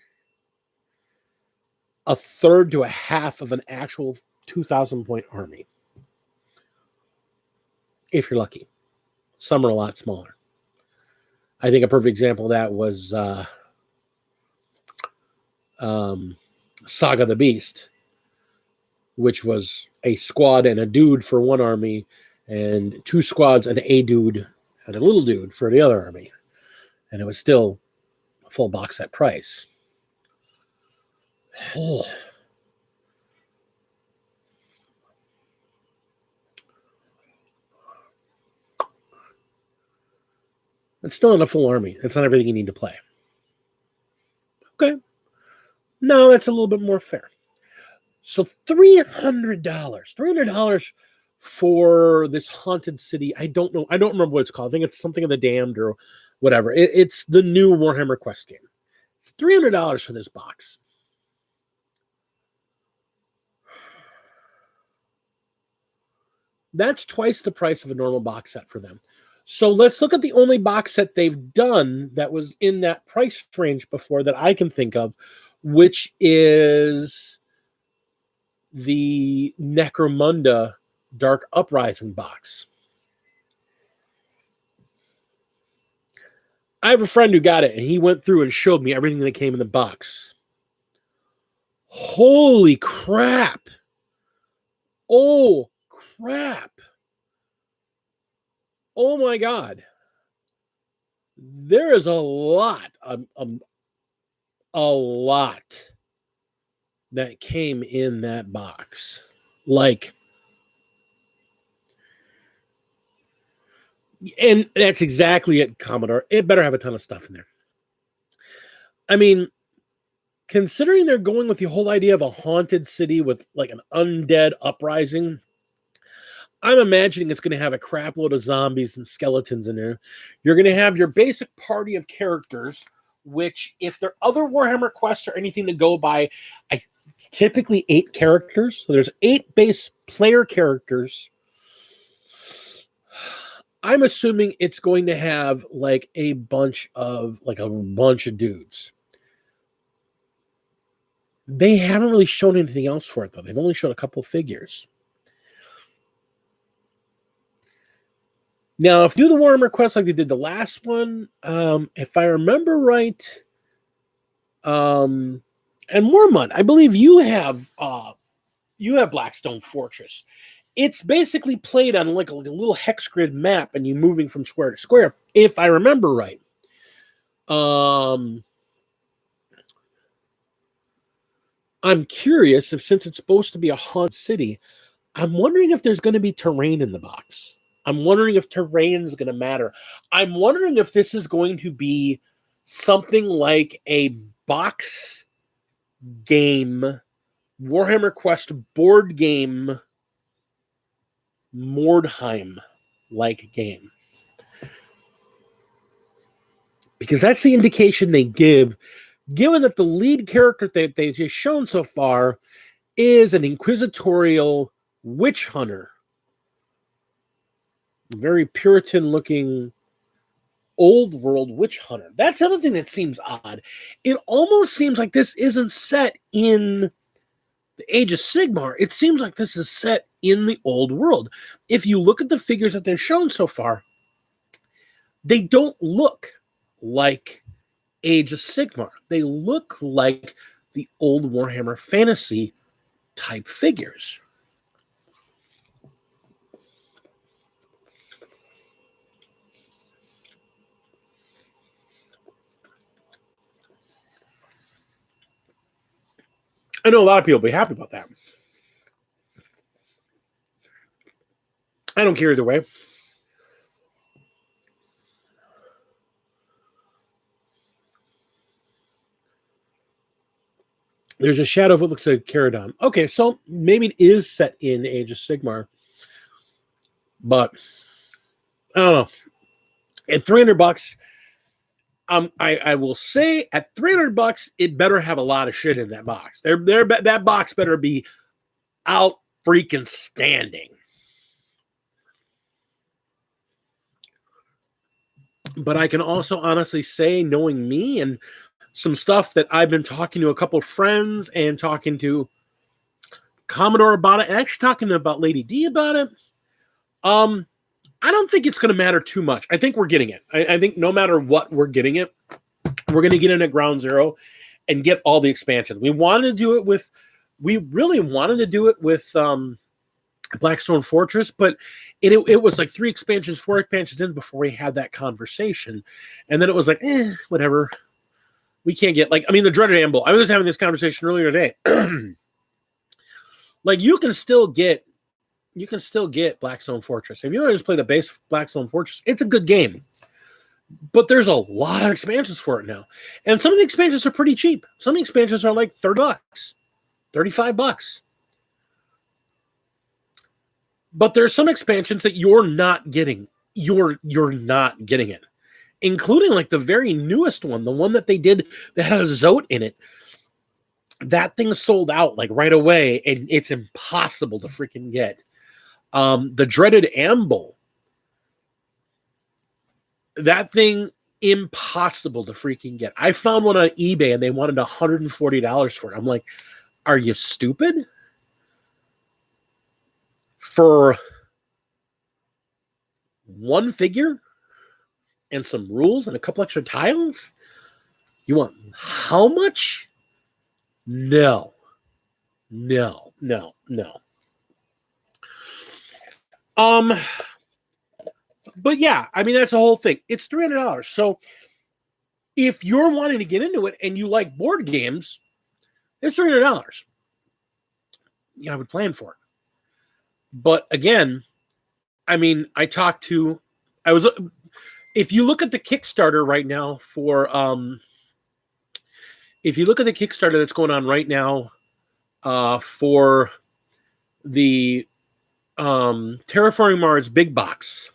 a third to a half of an actual 2,000 point army. If you're lucky. Some are a lot smaller. I think a perfect example of that was Saga the Beast, which was a squad and a dude for one army, and two squads and a dude and a little dude for the other army. And it was still a full box set price. It's still not a full army. It's not everything you need to play. Okay. No, that's a little bit more fair. So $300 for this haunted city. I don't know. I don't remember what it's called. I think it's something of the Damned or whatever. It's the new Warhammer Quest game. It's $300 for this box. That's twice the price of a normal box set for them. So let's look at the only box set they've done that was in that price range before that I can think of, which is the Necromunda Dark Uprising box. I have a friend who got it, and he went through and showed me everything that came in the box. Holy crap. Oh, crap. Oh, my God. There is a lot that came in that box. Like, and that's exactly it, Commodore. It better have a ton of stuff in there. I mean, considering they're going with the whole idea of a haunted city with like an undead uprising, I'm imagining it's going to have a crap load of zombies and skeletons in there. You're going to have your basic party of characters, which, if they're other Warhammer quests or anything to go by, typically 8 characters. So there's 8 base player characters. I'm assuming it's going to have like a bunch of dudes. They haven't really shown anything else for it, though. They've only shown a couple figures. Now, if you do the Warhammer quest like they did the last one, if I remember right, and Wormund, I believe you have Blackstone Fortress. It's basically played on like a little hex grid map, and you're moving from square to square, if I remember right. I'm curious if, since it's supposed to be a haunted city, I'm wondering if there's going to be terrain in the box. I'm wondering if terrain is going to matter. I'm wondering if this is going to be something like a box game, Warhammer Quest board game, Mordheim-like game. Because that's the indication they give, given that the lead character that they've just shown so far is an inquisitorial witch hunter. Very Puritan-looking old world witch hunter. That's the other thing that seems odd. It almost seems like this isn't set in the Age of Sigmar. It seems like this is set in the old world. If you look at the figures that they've shown so far, they don't look like Age of Sigmar. They look like the old Warhammer Fantasy type figures. I know a lot of people will be happy about that. I don't care either way. There's a shadow of what looks like Caradon. Okay, so maybe it is set in Age of Sigmar. But I don't know. At $300, I will say at $300, it better have a lot of shit in that box. That box better be out freaking standing. But I can also honestly say, knowing me and some stuff that I've been talking to a couple of friends and talking to Commodore about it, and actually talking about Lady D about it, I don't think it's going to matter too much. I think we're getting it. I think no matter what, we're getting it. We're going to get in at ground zero and get all the expansions. We really wanted to do it with Blackstone Fortress, but it was like 4 expansions in before we had that conversation. And then it was like, whatever. We can't get, the Dreaded Amble. I was just having this conversation earlier today. Like, you can still get Blackstone Fortress. If you want to just play the base Blackstone Fortress, it's a good game. But there's a lot of expansions for it now. And some of the expansions are pretty cheap. Some of the expansions are like $30, $35. But there's some expansions that you're not getting. You're not getting it. Including like the very newest one, the one that they did that has Zote in it. That thing sold out like right away, and it's impossible to freaking get. The dreaded Amble. That thing, impossible to freaking get. I found one on eBay and they wanted $140 for it. I'm like, are you stupid? For one figure and some rules and a couple extra tiles? You want how much? No. But yeah, I mean, that's the whole thing. It's $300. So if you're wanting to get into it and you like board games, it's $300. Yeah, I would plan for it. But again, I mean, if you look at the Kickstarter right now if you look at the Kickstarter that's going on right now for the Terraforming Mars big box,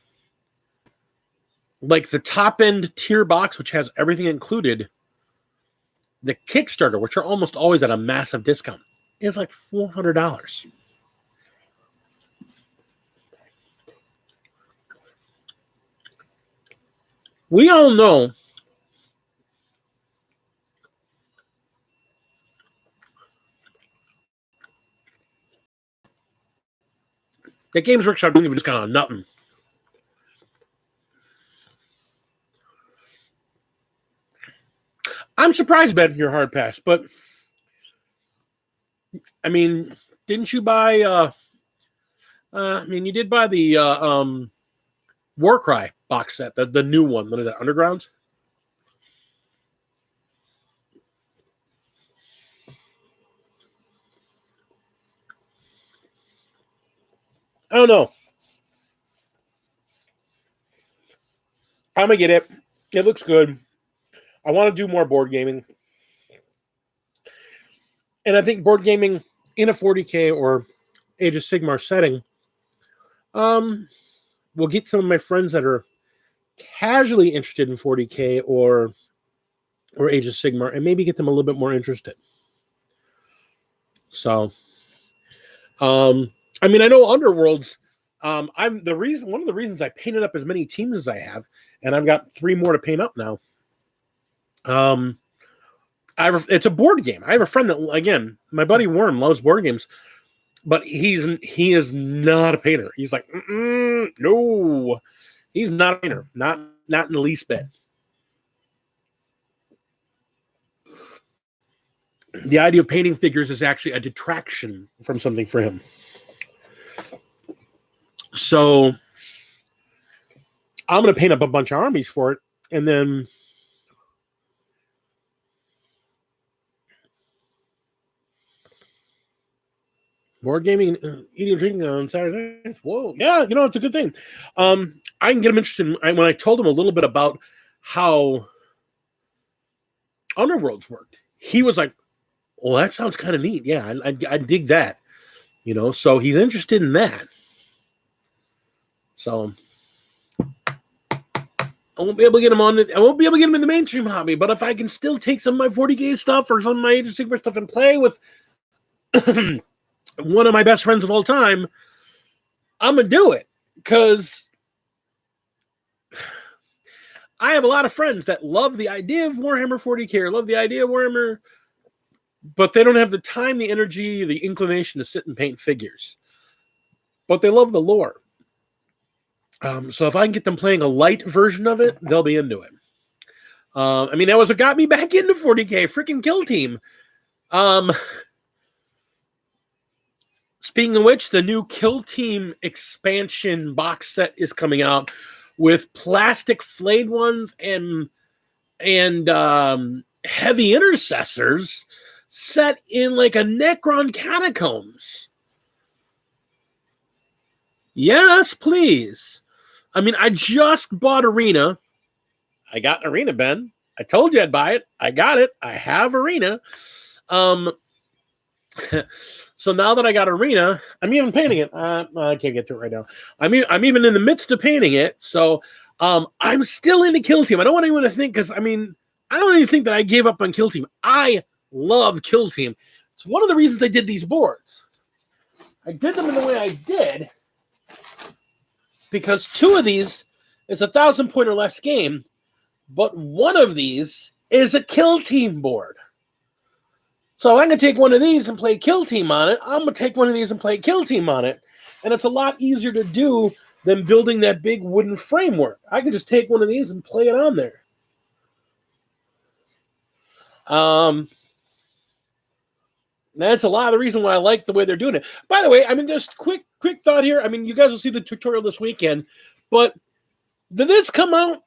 like the top end tier box, which has everything included, the Kickstarter, which are almost always at a massive discount, is like $400. We all know that Games Workshop doesn't even discount on nothing. I'm surprised, Ben, your hard pass, but I mean, didn't you buy? You did buy the Warcry box set, the new one. What is that? Undergrounds. I don't know. I'm gonna get it. It looks good. I want to do more board gaming. And I think board gaming in a 40K or Age of Sigmar setting will get some of my friends that are casually interested in 40K or Age of Sigmar and maybe get them a little bit more interested. So, I mean, I know Underworlds. One of the reasons I painted up as many teams as I have, and I've got 3 more to paint up now. It's a board game. I have a friend that, again, my buddy Worm loves board games, but he is not a painter. He's like, no, he's not a painter, not in the least bit. The idea of painting figures is actually a detraction from something for him. So I'm going to paint up a bunch of armies for it, and then board gaming, eating and drinking on Saturday nights. Whoa, yeah, it's a good thing. I can get him interested when I told him a little bit about how Underworlds worked. He was like, well, that sounds kind of neat. Yeah, I dig that. So he's interested in that. So I won't be able to get him in the mainstream hobby, but if I can still take some of my 40K stuff or some of my Age of Sigmar stuff and play with one of my best friends of all time, I'm going to do it, because I have a lot of friends that love the idea of Warhammer 40K or love the idea of Warhammer, but they don't have the time, the energy, the inclination to sit and paint figures. But they love the lore. So if I can get them playing a light version of it, they'll be into it. That was what got me back into 40K, freaking Kill Team. Speaking of which, the new Kill Team expansion box set is coming out with plastic flayed ones and heavy intercessors set in like a Necron catacombs. Yes, please. I just bought Arena. I got Arena, Ben. I told you I'd buy it. I got it. I have Arena. So now that I got Arena, I'm even painting it. I can't get to it right now. I'm even in the midst of painting it. So I'm still into Kill Team. I don't want anyone to think, because I don't even think that I gave up on Kill Team. I love Kill Team. It's one of the reasons I did these boards. I did them in the way I did because 2 of these is 1,000 point or less game, but 1 of these is a kill team board. So I'm going to take 1 of these and play kill team on it. I'm going to take 1 of these and play kill team on it. And it's a lot easier to do than building that big wooden framework. I can just take 1 of these and play it on there. That's a lot of the reason why I like the way they're doing it. By the way, I mean, just quick thought here. I mean, you guys will see the tutorial this weekend, but did this come out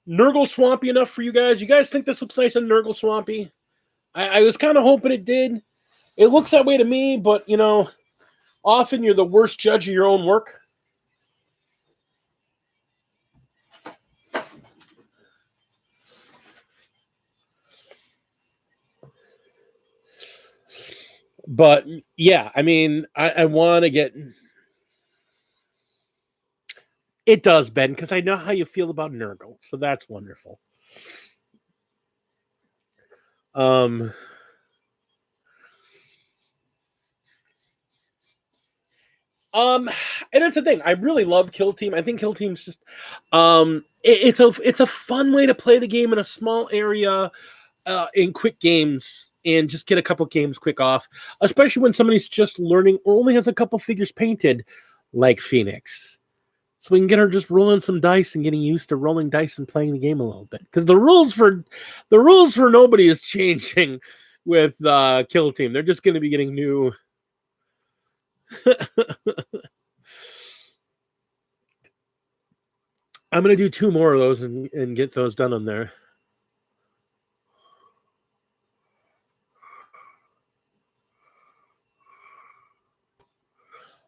Nurgle Swampy enough for you guys? You guys think this looks nice and Nurgle Swampy? I was kind of hoping it did. It looks that way to me, but, you know, often you're the worst judge of your own work. But, yeah, I mean, I want to get... It does, Ben, because I know how you feel about Nurgle, so that's wonderful. And that's the thing. I really love Kill Team. I think Kill Team's just it's a fun way to play the game in a small area in quick games and just get a couple games quick off, especially when somebody's just learning or only has a couple figures painted like Phoenix. So we can get her just rolling some dice and getting used to rolling dice and playing the game a little bit. Because the rules for nobody is changing with Kill Team. They're just going to be getting new. I'm going to do 2 more of those and get those done on there.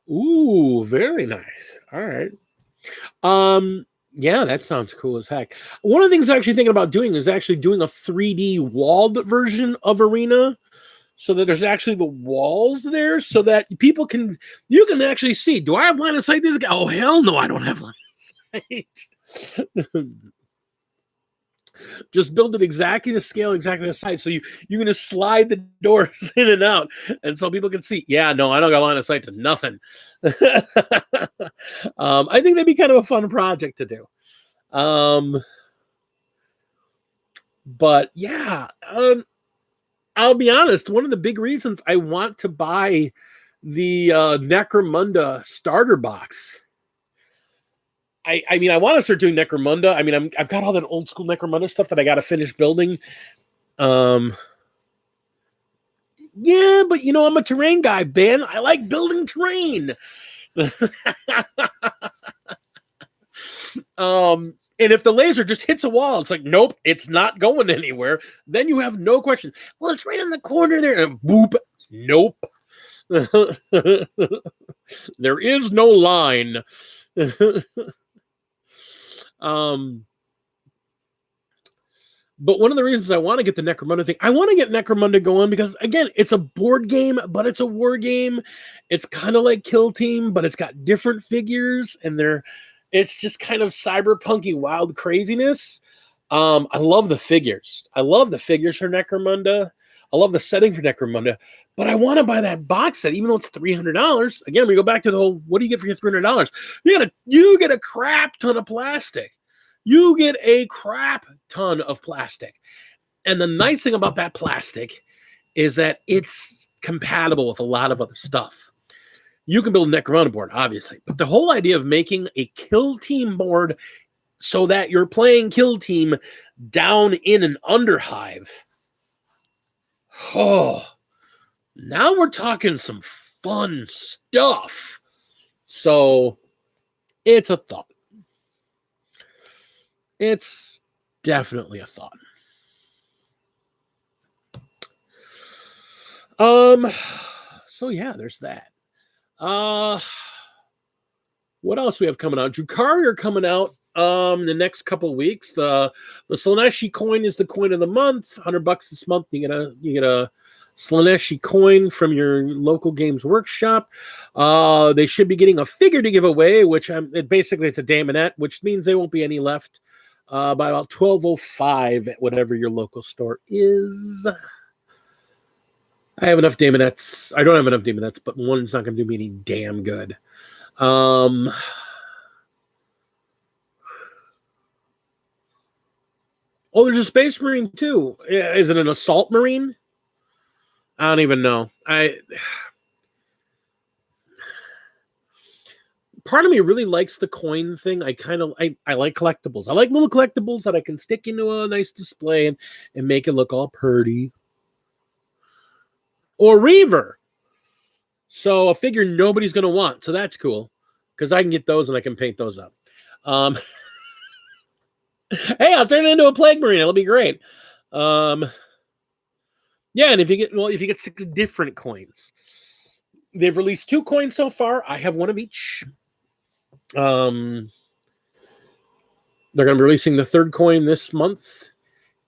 Ooh, very nice. All right. Yeah, that sounds cool as heck. One of the things I'm actually thinking about doing is actually doing a 3D walled version of Arena, so that there's actually the walls there, so that you can actually see. Do I have line of sight? This guy? Oh hell no, I don't have line of sight. Just build it exactly to scale, exactly the size. So you're going to slide the doors in and out, and so people can see. Yeah, no, I don't got line of sight to nothing. I think that'd be kind of a fun project to do. But yeah, I'll be honest. One of the big reasons I want to buy the Necromunda starter box. I mean, I want to start doing Necromunda. I mean, I've got all that old school Necromunda stuff that I got to finish building. Yeah, but you know, I'm a terrain guy, Ben. I like building terrain. And if the laser just hits a wall, it's like, nope, it's not going anywhere. Then you have no question. Well, it's right in the corner there. And boop. Nope. There is no line. But one of the reasons I want to get the Necromunda thing, I want to get Necromunda going because, again, it's a board game, but it's a war game. It's kind of like Kill Team, but it's got different figures, and it's just kind of cyberpunky wild craziness. I love the figures. I love the figures for Necromunda. I love the setting for Necromunda. But I want to buy that box set, even though it's $300. Again, we go back to the whole, what do you get for your $300? You get a crap ton of plastic. You get a crap ton of plastic. And the nice thing about that plastic is that it's compatible with a lot of other stuff. You can build a Necromunda board, obviously. But the whole idea of making a Kill Team board so that you're playing Kill Team down in an Underhive. Oh, now we're talking some fun stuff. So it's a thought. It's definitely a thought. So yeah, there's that. What else we have coming out? Drukhari are coming out in the next couple of weeks. The Slaaneshi coin is the coin of the month. $100 this month. You get a Slaaneshi coin from your local Games Workshop. They should be getting a figure to give away, which basically it's a Daemonette, which means there won't be any left by about 12:05 at whatever your local store is. I have enough Daemonettes. I don't have enough Daemonettes, but one's not going to do me any damn good. Oh, there's a Space Marine too. Is it an Assault Marine? I don't even know. Part of me really likes the coin thing. I like collectibles. I like little collectibles that I can stick into a nice display and make it look all pretty. Or Reaver. So a figure nobody's gonna want. So that's cool. Because I can get those and I can paint those up. Hey, I'll turn it into a Plague Marine. It'll be great. Yeah, and if you get 6 different coins. They've released 2 coins so far. I have one of each. They're going to be releasing the 3rd coin this month.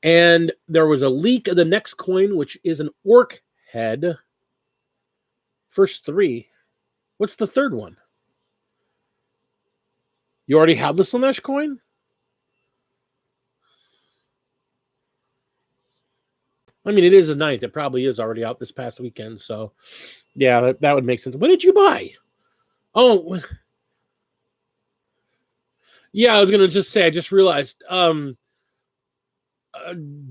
And there was a leak of the next coin, which is an orc head. First 3. What's the 3rd one? You already have the Slanesh coin? I mean, it is a 9th. It probably is already out this past weekend. So, yeah, that would make sense. What did you buy? Oh, yeah, I was going to just say, I just realized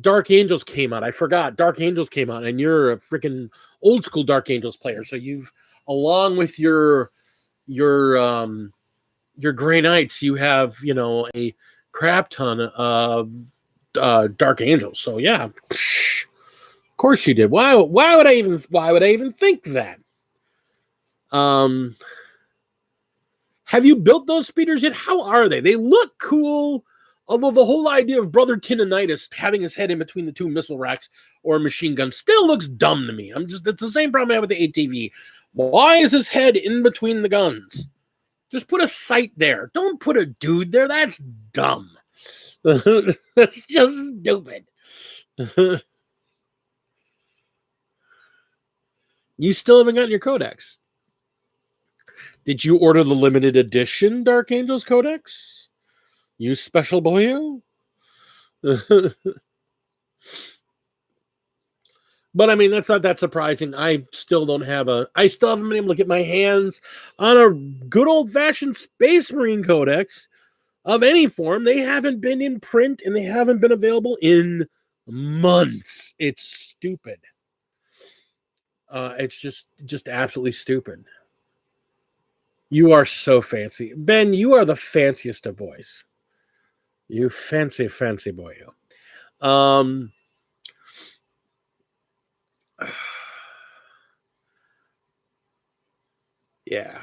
Dark Angels came out. I forgot. Dark Angels came out, and you're a freaking old school Dark Angels player. So you've, along with your Grey Knights, you have, a crap ton of Dark Angels. So yeah, of course you did. Why would I even think that? Have you built those speeders yet? How are they? They look cool. Although the whole idea of Brother Tinnitus having his head in between the 2 missile racks or machine guns still looks dumb to me. It's the same problem I have with the ATV. Why is his head in between the guns? Just put a sight there. Don't put a dude there. That's dumb. That's just stupid. You still haven't gotten your codex. Did you order the limited edition Dark Angels codex? You special boyo? But I mean, that's not that surprising. I still haven't been able to get my hands on a good old-fashioned Space Marine codex of any form. They haven't been in print and they haven't been available in months. It's stupid. It's just absolutely stupid. You are so fancy. Ben, you are the fanciest of boys. You fancy boy, you. Yeah.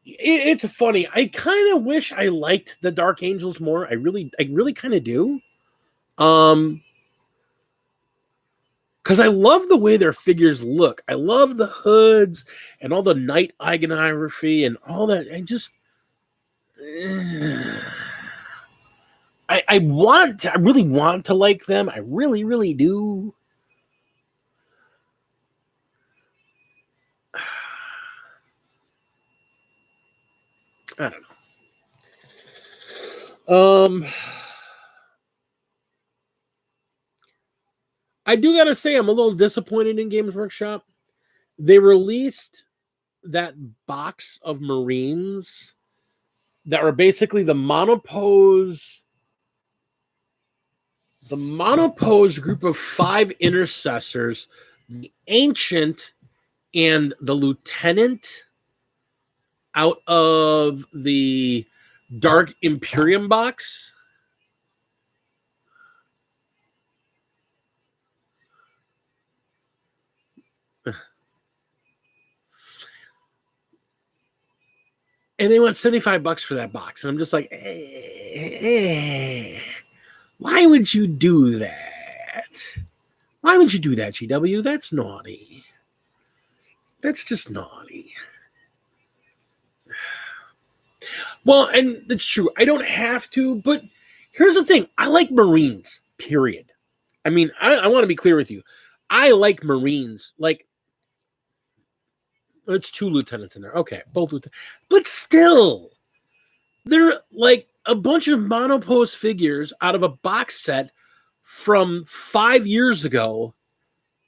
It's funny. I kind of wish I liked the Dark Angels more. I really kind of do. Because I love the way their figures look. I love the hoods and all the night iconography and all that. I really want to like them. I really, really do. I don't know. I do gotta say I'm a little disappointed in Games Workshop. They released that box of Marines that were basically the monopose group of 5 intercessors, the ancient and the lieutenant out of the Dark Imperium box. And they want $75 for that box. And I'm just like, why would you do that? Why would you do that, GW? That's naughty. That's just naughty. Well, and it's true. I don't have to, but here's the thing. I like Marines, period. I mean, I want to be clear with you. I like Marines. Like, it's 2 lieutenants in there. Okay, both lieutenants. But still, they're like a bunch of monopose figures out of a box set from 5 years ago.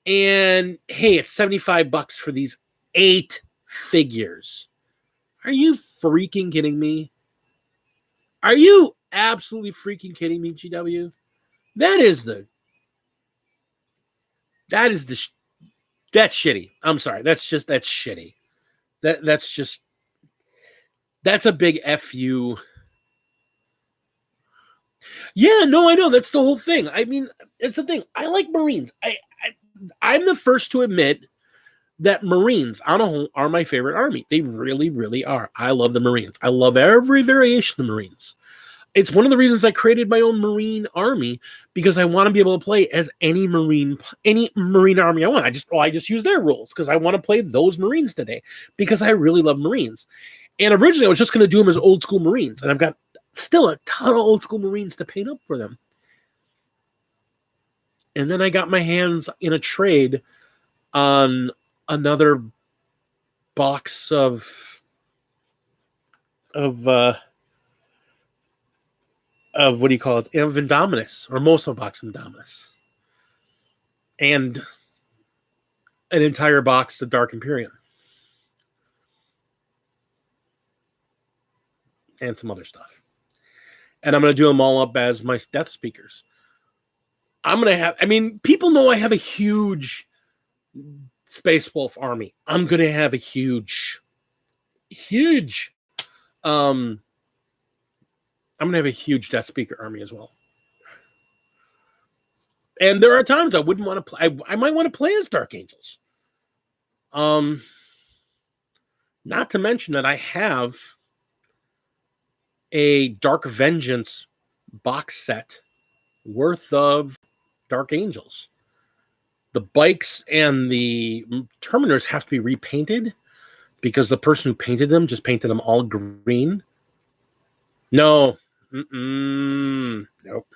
And hey, it's $75 for these 8 figures. Are you freaking kidding me? Are you absolutely freaking kidding me, GW? That's shitty. I'm sorry. That's shitty. That's a big F you. Yeah, no, I know. That's the whole thing. I mean, it's the thing. I like Marines. I'm the first to admit that Marines on a whole are my favorite army. They really, really are. I love the Marines. I love every variation of the Marines. It's one of the reasons I created my own Marine army, because I want to be able to play as any Marine army I want. I just use their rules because I want to play those Marines today because I really love Marines. And originally I was just going to do them as old school Marines, and I've got still a ton of old school Marines to paint up for them. And then I got my hands in a trade on another box of what do you call it? Of Indominus, or most of a box of Indominus. And an entire box of Dark Imperium. And some other stuff. And I'm going to do them all up as my Death Speakers. People know I have a huge Space Wolf army. I'm going to have a huge I'm going to have a huge Death Speaker army as well. And there are times I wouldn't want to play. I might want to play as Dark Angels. Not to mention that I have a Dark Vengeance box set worth of Dark Angels. The bikes and the Terminators have to be repainted because the person who painted them just painted them all green. No. Nope.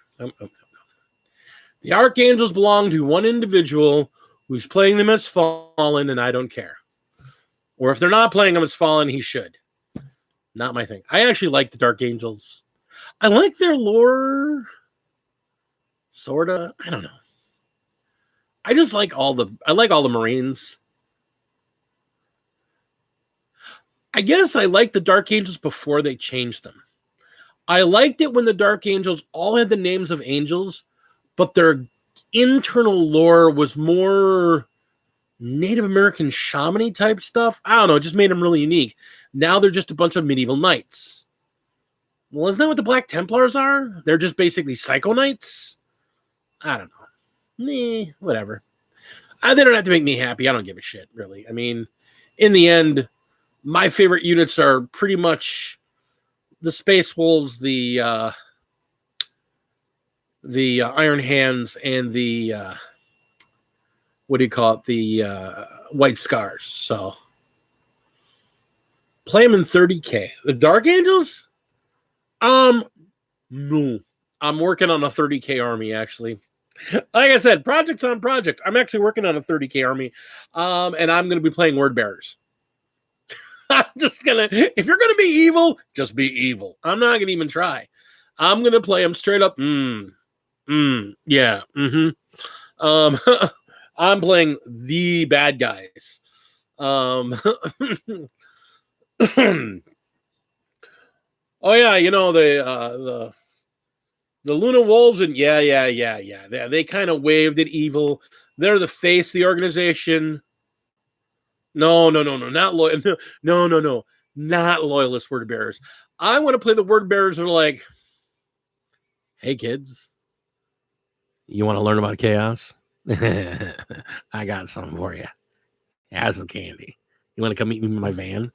The Archangels belong to one individual who's playing them as Fallen, and I don't care. Or if they're not playing them as Fallen, he should. Not my thing. I actually like the Dark Angels. I like their lore. Sorta. I don't know. I just like all the Marines. I guess I liked the Dark Angels before they changed them. I liked it when the Dark Angels all had the names of angels, but their internal lore was more Native American shaman-y type stuff. I don't know. It just made them really unique. Now they're just a bunch of medieval knights. Well, isn't that what the Black Templars are? They're just basically Psycho Knights? I don't know. Whatever. They don't have to make me happy. I don't give a shit, really. I mean, in the end, my favorite units are pretty much the Space Wolves, the Iron Hands, and the what do you call it? The White Scars. So play them in 30K. The Dark Angels? No. I'm working on a 30K army, actually. Like I said, project's on project. I'm actually working on a 30K army. And I'm going to be playing Word Bearers. I'm just going to, if you're going to be evil, just be evil. I'm not going to even try. I'm going to play them straight up. Yeah. I'm playing the bad guys. Oh yeah, you know the Luna Wolves, and yeah. They kind of waved at evil. They're the face of the organization. No, not loyal. No, not loyalist Word Bearers. I want to play the Word Bearers that are like, hey kids, you want to learn about chaos? I got something for you. Have some candy. You want to come meet me in my van?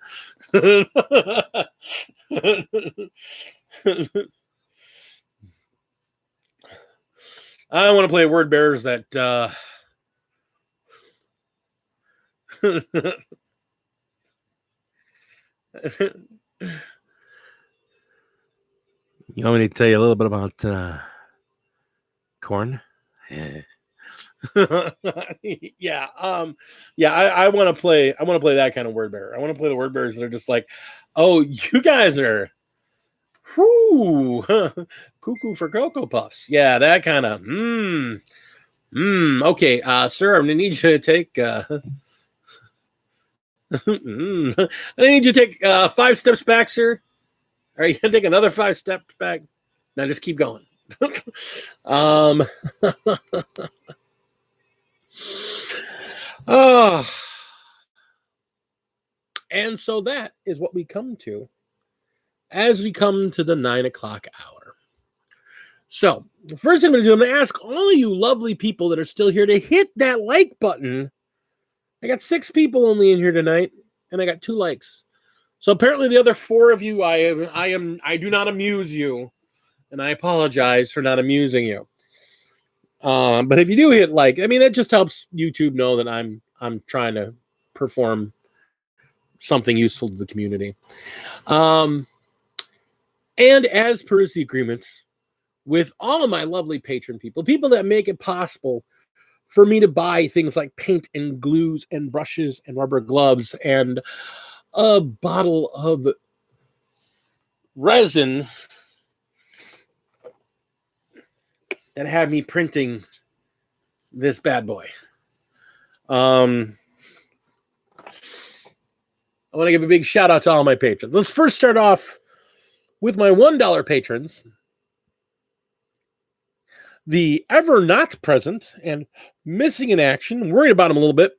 I want to play Word Bearers that you want me to tell you a little bit about corn? Yeah. I want to play that kind of Word Bearer. I want to play the Word Bearers that are just like, oh, you guys are cuckoo for Cocoa Puffs. Yeah, that kind of okay, sir, I'm gonna need you to take I need you to take 5 steps back, sir. Are you gonna take another 5 steps back? Now just keep going. um, and so that is what we come to as we come to the 9 o'clock hour. So the first thing I'm going to do, I'm going to ask all of you lovely people that are still here to hit that like button. I got 6 people only in here tonight, and I got 2 likes. So apparently the other 4 of you, I do not amuse you, and I apologize for not amusing you. But if you do hit like, I mean, that just helps YouTube know that I'm trying to perform something useful to the community. And as per the agreements with all of my lovely patron people that make it possible for me to buy things like paint and glues and brushes and rubber gloves and a bottle of resin that had me printing this bad boy. I want to give a big shout out to all my patrons. Let's first start off with my $1 patrons. The ever not present and missing in action, worried about him a little bit,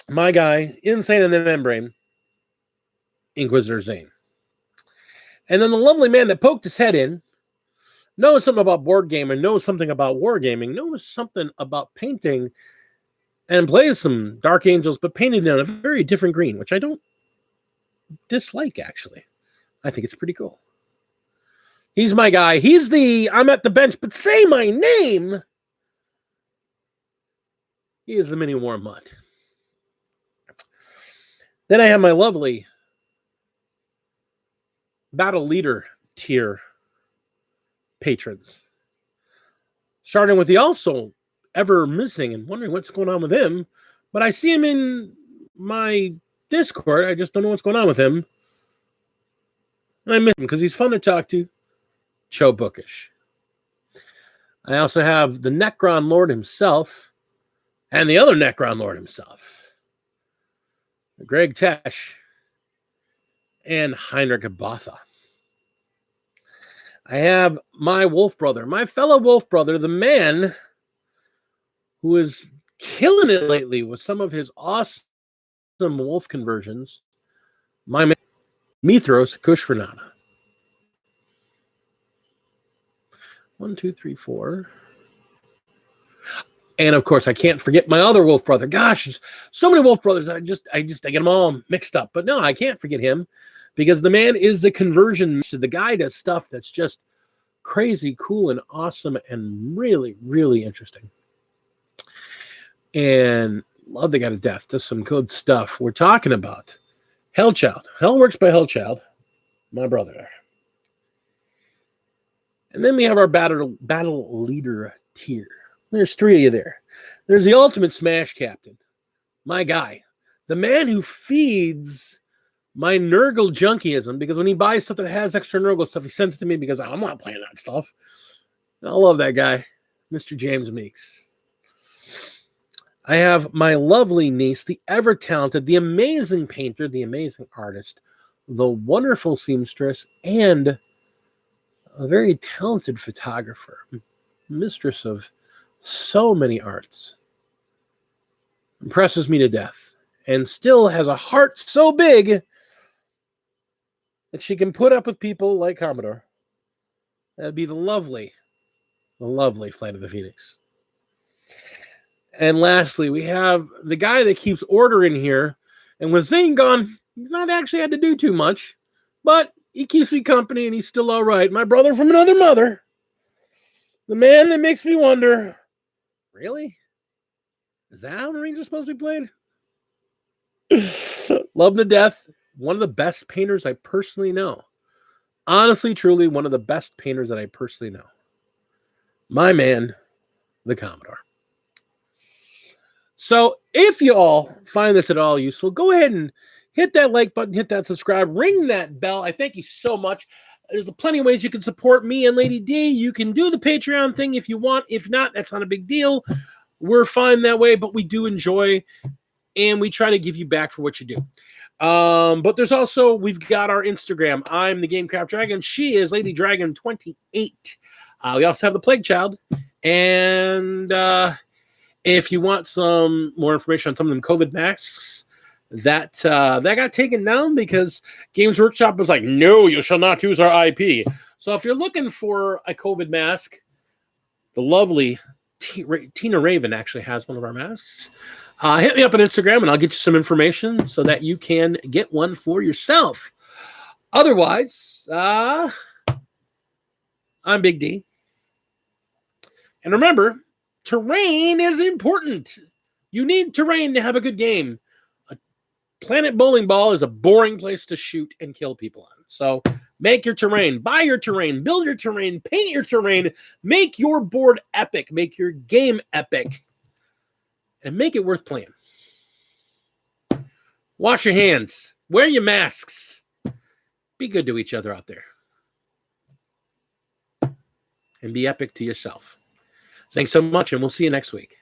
my guy, Insane in the Membrane, Inquisitor Zane. And then the lovely man that poked his head in, knows something about board gaming, knows something about wargaming, knows something about painting, and plays some Dark Angels, but painted in a very different green, which I don't dislike, actually. I think it's pretty cool. He's my guy. He's the I'm at the bench, but say my name. He is the mini warm mutt. Then I have my lovely battle leader tier patrons. Starting with the also ever missing and wondering what's going on with him. But I see him in my Discord. I just don't know what's going on with him. And I miss him because he's fun to talk to. Cho Bookish. I also have the Necron Lord himself and the other Necron Lord himself, Greg Tesh and Heinrich Botha. I have my wolf brother, my fellow wolf brother, the man who is killing it lately with some of his awesome wolf conversions, my man, Mithros Kushranana. 1, 2, 3, 4. And of course, I can't forget my other wolf brother. Gosh, there's so many wolf brothers. I get them all mixed up. But no, I can't forget him because the man is the conversion master. The guy does stuff that's just crazy, cool, and awesome, and really, really interesting. And love the guy to death. Does some good stuff. We're talking about Hellchild. Hellworks by Hellchild, my brother there. And then we have our battle leader tier. There's 3 of you there. There's the ultimate Smash Captain, my guy, the man who feeds my Nurgle junkieism, because when he buys stuff that has extra Nurgle stuff, he sends it to me because I'm not playing that stuff. I love that guy, Mr. James Meeks. I have my lovely niece, the ever-talented, the amazing painter, the amazing artist, the wonderful seamstress, and a very talented photographer, mistress of so many arts. Impresses me to death, and still has a heart so big that she can put up with people like Commodore. That'd be the lovely Flight of the Phoenix. And lastly, we have the guy that keeps order in here, and with Zane gone, he's not actually had to do too much, but he keeps me company, and he's still all right. My brother from another mother, the man that makes me wonder, really? Is that how Marines are supposed to be played? Love him to death. One of the best painters I personally know. Honestly, truly, one of the best painters that I personally know. My man, the Commodore. So if you all find this at all useful, go ahead and hit that like button, hit that subscribe, ring that bell. I thank you so much. There's plenty of ways you can support me and Lady D. You can do the Patreon thing if you want. If not, that's not a big deal. We're fine that way, but we do enjoy, and we try to give you back for what you do. But there's also, we've got our Instagram. I'm the Gamecraft Dragon. She is Lady Dragon 28. We also have the Plague Child. And if you want some more information on some of them COVID masks, that got taken down because Games Workshop was like, no, you shall not use our IP. So if you're looking for a COVID mask, the lovely Tina Raven actually has one of our masks. Hit me up on Instagram and I'll get you some information so that you can get one for yourself. Otherwise, I'm Big D. And remember, terrain is important. You need terrain to have a good game. A Planet Bowling Ball is a boring place to shoot and kill people on. So make your terrain, buy your terrain, build your terrain, paint your terrain, make your board epic, make your game epic, and make it worth playing. Wash your hands, wear your masks, be good to each other out there, and be epic to yourself. Thanks so much, and we'll see you next week.